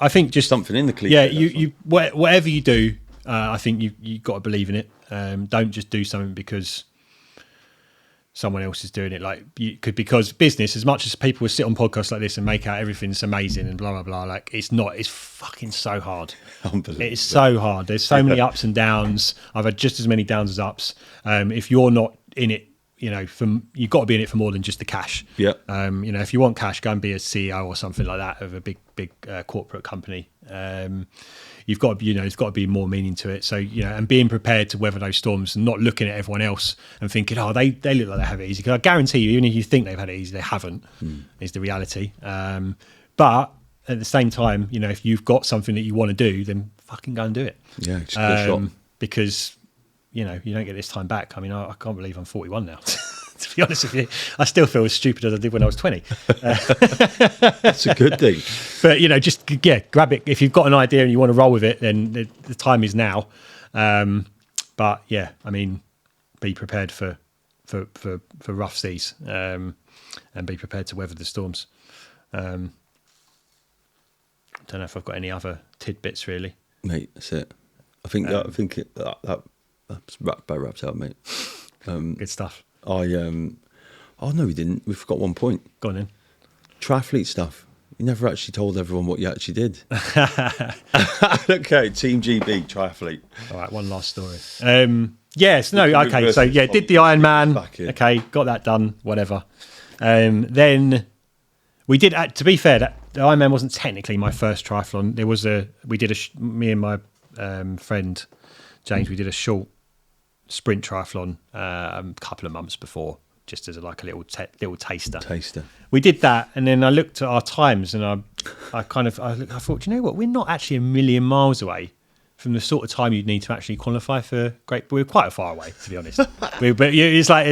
Speaker 2: I think just
Speaker 1: something in the cliche.
Speaker 2: Yeah, you whatever you do, I think you got to believe in it. Don't just do something because someone else is doing it. Like because business, as much as people will sit on podcasts like this and make out everything's amazing and blah blah blah, like it's not. It's fucking so hard.
Speaker 1: Unbelievable.
Speaker 2: It's so hard. There's so many ups and downs. I've had just as many downs as ups. If you're not in it, you've got to be in it for more than just the cash.
Speaker 1: Yeah.
Speaker 2: If you want cash, go and be a CEO or something like that of a big corporate company. You've got to, there's got to be more meaning to it. So, and being prepared to weather those storms and not looking at everyone else and thinking, oh, they look like they have it easy. Because I guarantee you, even if you think they've had it easy, they haven't, is the reality. But at the same time, if you've got something that you want to do, then fucking go and do it.
Speaker 1: Yeah, just give it a shot.
Speaker 2: Because, you don't get this time back. I mean, I can't believe I'm 41 now. To be honest with you, I still feel as stupid as I did when I was 20.
Speaker 1: That's a good thing.
Speaker 2: But just grab it. If you've got an idea and you want to roll with it, then the time is now. But yeah, I mean, be prepared for rough seas, and be prepared to weather the storms. Don't know if I've got any other tidbits really.
Speaker 1: Mate, that's it. I think that about wraps up, mate.
Speaker 2: Good stuff.
Speaker 1: Oh no, we didn't. We forgot one point.
Speaker 2: Go on then.
Speaker 1: Triathlete stuff. You never actually told everyone what you actually did. Okay, Team GB triathlete.
Speaker 2: All right, one last story. Yes, no, okay. So did the Ironman. Okay, got that done. Whatever. Then we did. To be fair, the Ironman wasn't technically my first triathlon. There was me and my friend James. We did a short sprint triathlon a couple of months before, just as a little taster. We did that, and then I looked at our times, and I thought, you know what, we're not actually a million miles away from the sort of time you'd need to actually qualify for great. We're quite far away, to be honest. But it's like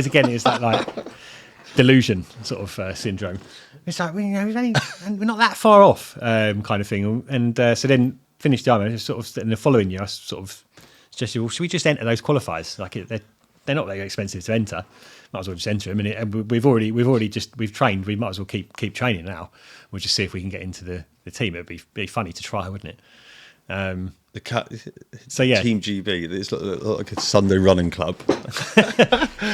Speaker 2: delusion sort of syndrome. It's like we're not that far off, kind of thing. And so then finished the Ironman. Sort of in the following year, I sort of suggested, well, should we just enter those qualifiers? Like they're not very expensive to enter. Might as well just enter them. And we've trained. We might as well keep training now. We'll just see if we can get into the team. It'd be funny to try, wouldn't it? So yeah,
Speaker 1: Team GB. It's like a Sunday running club.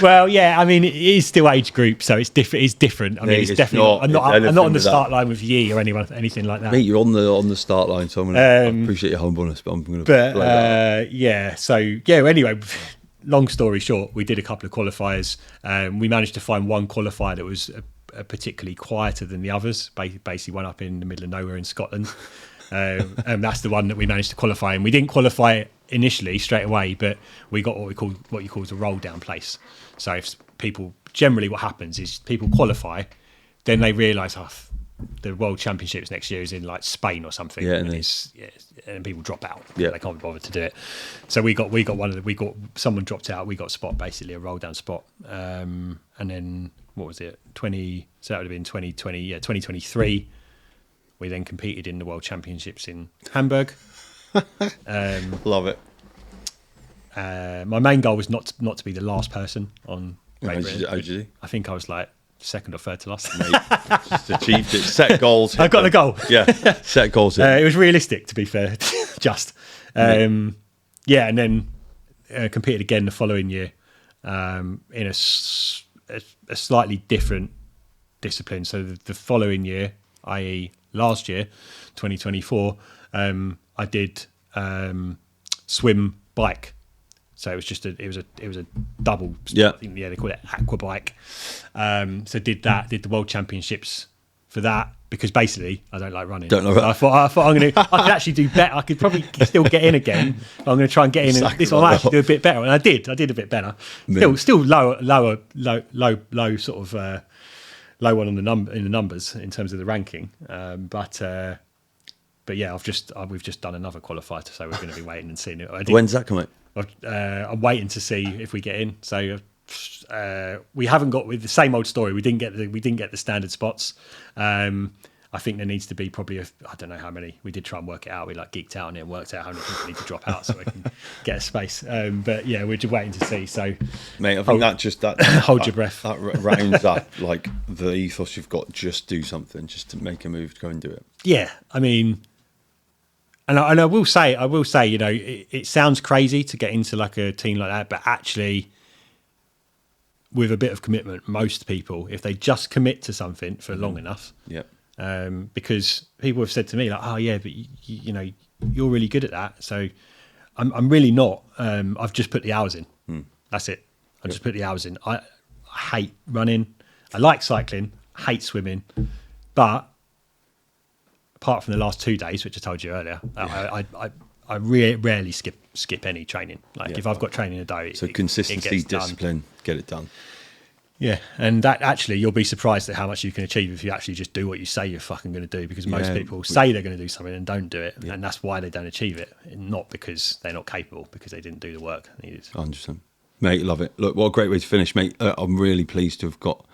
Speaker 2: Well, yeah. I mean, it is still age group, so it's different. It's different. I mean, it's definitely. I'm not on the start line with Yee or anything like that.
Speaker 1: Mate, you're on the start line, so I appreciate your humbleness, but I'm going to.
Speaker 2: Yeah. So yeah. Anyway, long story short, we did a couple of qualifiers. We managed to find one qualifier that was particularly quieter than the others. Basically, one up in the middle of nowhere in Scotland. And that's the one that we managed to qualify. And we didn't qualify initially straight away, but we got what you call a roll down place. So if people, generally what happens is people qualify, then they realise, the World Championships next year is in like Spain or something. Yeah, and people drop out. Yeah, they can't be bothered to do it. So we got someone dropped out. We got a spot, basically a roll down spot. And then what was it? So that would have been 2020. Yeah, 2023. We then competed in the World Championships in Hamburg.
Speaker 1: Love it.
Speaker 2: My main goal was not to be the last person on Great Britain.
Speaker 1: How did you do?
Speaker 2: I think I was like second or third to last.
Speaker 1: Mate, just achieved it. Set goals.
Speaker 2: I got the goal.
Speaker 1: Yeah, set goals.
Speaker 2: It was realistic, to be fair. Just. And then competed again the following year in a slightly different discipline. So the following year, i.e. last year, 2024, I did swim bike. So it was a double.
Speaker 1: Yeah.
Speaker 2: I think, they call it aqua bike. So did the World Championships for that, because basically I don't like running.
Speaker 1: Don't know.
Speaker 2: So I thought I could actually do better. I could probably still get in again. I'm going to try and get in. And this one I actually do a bit better, and I did a bit better. Still low sort of low one on in the numbers in terms of the ranking. But yeah, we've just done another qualifier, so we're going to be waiting and seeing it.
Speaker 1: When's that coming?
Speaker 2: I'm waiting to see if we get in. So we haven't got, with the same old story. We didn't get the standard spots. I think there needs to be probably I don't know how many. We did try and work it out. We like geeked out on it and worked out how many people need to drop out so we can get a space. But yeah, we're just waiting to see. So,
Speaker 1: mate, I think that
Speaker 2: hold your breath.
Speaker 1: That rounds up like the ethos you've got. Just do something, just to make a move, to go and do it.
Speaker 2: Yeah, I mean, and I will say, you know, it sounds crazy to get into like a team like that, but actually, with a bit of commitment, most people, if they just commit to something for long enough,
Speaker 1: yeah.
Speaker 2: Because people have said to me like, oh yeah, but you know, you're really good at that. So I'm really not. I've just put the hours in. That's it. I just put the hours in. I hate running. I like cycling. I hate swimming. But apart from the last 2 days, which I told you earlier, I rarely skip any training. Like if I've got training a day,
Speaker 1: so consistency, discipline, get it done.
Speaker 2: Yeah, and that actually, you'll be surprised at how much you can achieve if you actually just do what you say you're fucking going to do, because most people say they're going to do something and don't do it, and that's why they don't achieve it, not because they're not capable, because they didn't do the work needed.
Speaker 1: 100%. Mate, love it. Look, what a great way to finish, mate. I'm really pleased to have got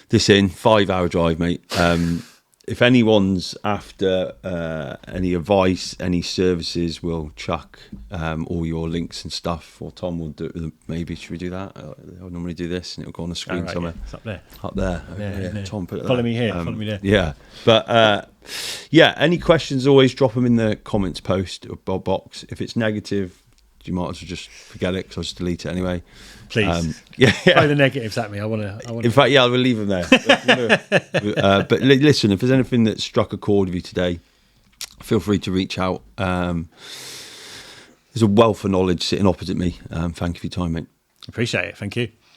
Speaker 1: this in. 5-hour drive, mate. If anyone's after any advice, any services, we'll chuck all your links and stuff, or Tom will do it. Maybe should we do that? I'll normally do this, and it'll go on the screen somewhere.
Speaker 2: Yeah, it's up there.
Speaker 1: Up there. Yeah. Tom, put it
Speaker 2: follow me here. Follow me there.
Speaker 1: Yeah, but yeah. Any questions? Always drop them in the comments post or box. If it's negative, you might as well just forget it, because I'll just delete it anyway.
Speaker 2: Please, throw the negatives at me. I want to.
Speaker 1: In fact, I will leave them there. But listen, if there's anything that struck a chord with you today, feel free to reach out. There's a wealth of knowledge sitting opposite me. Thank you for your time, mate.
Speaker 2: Appreciate it. Thank you.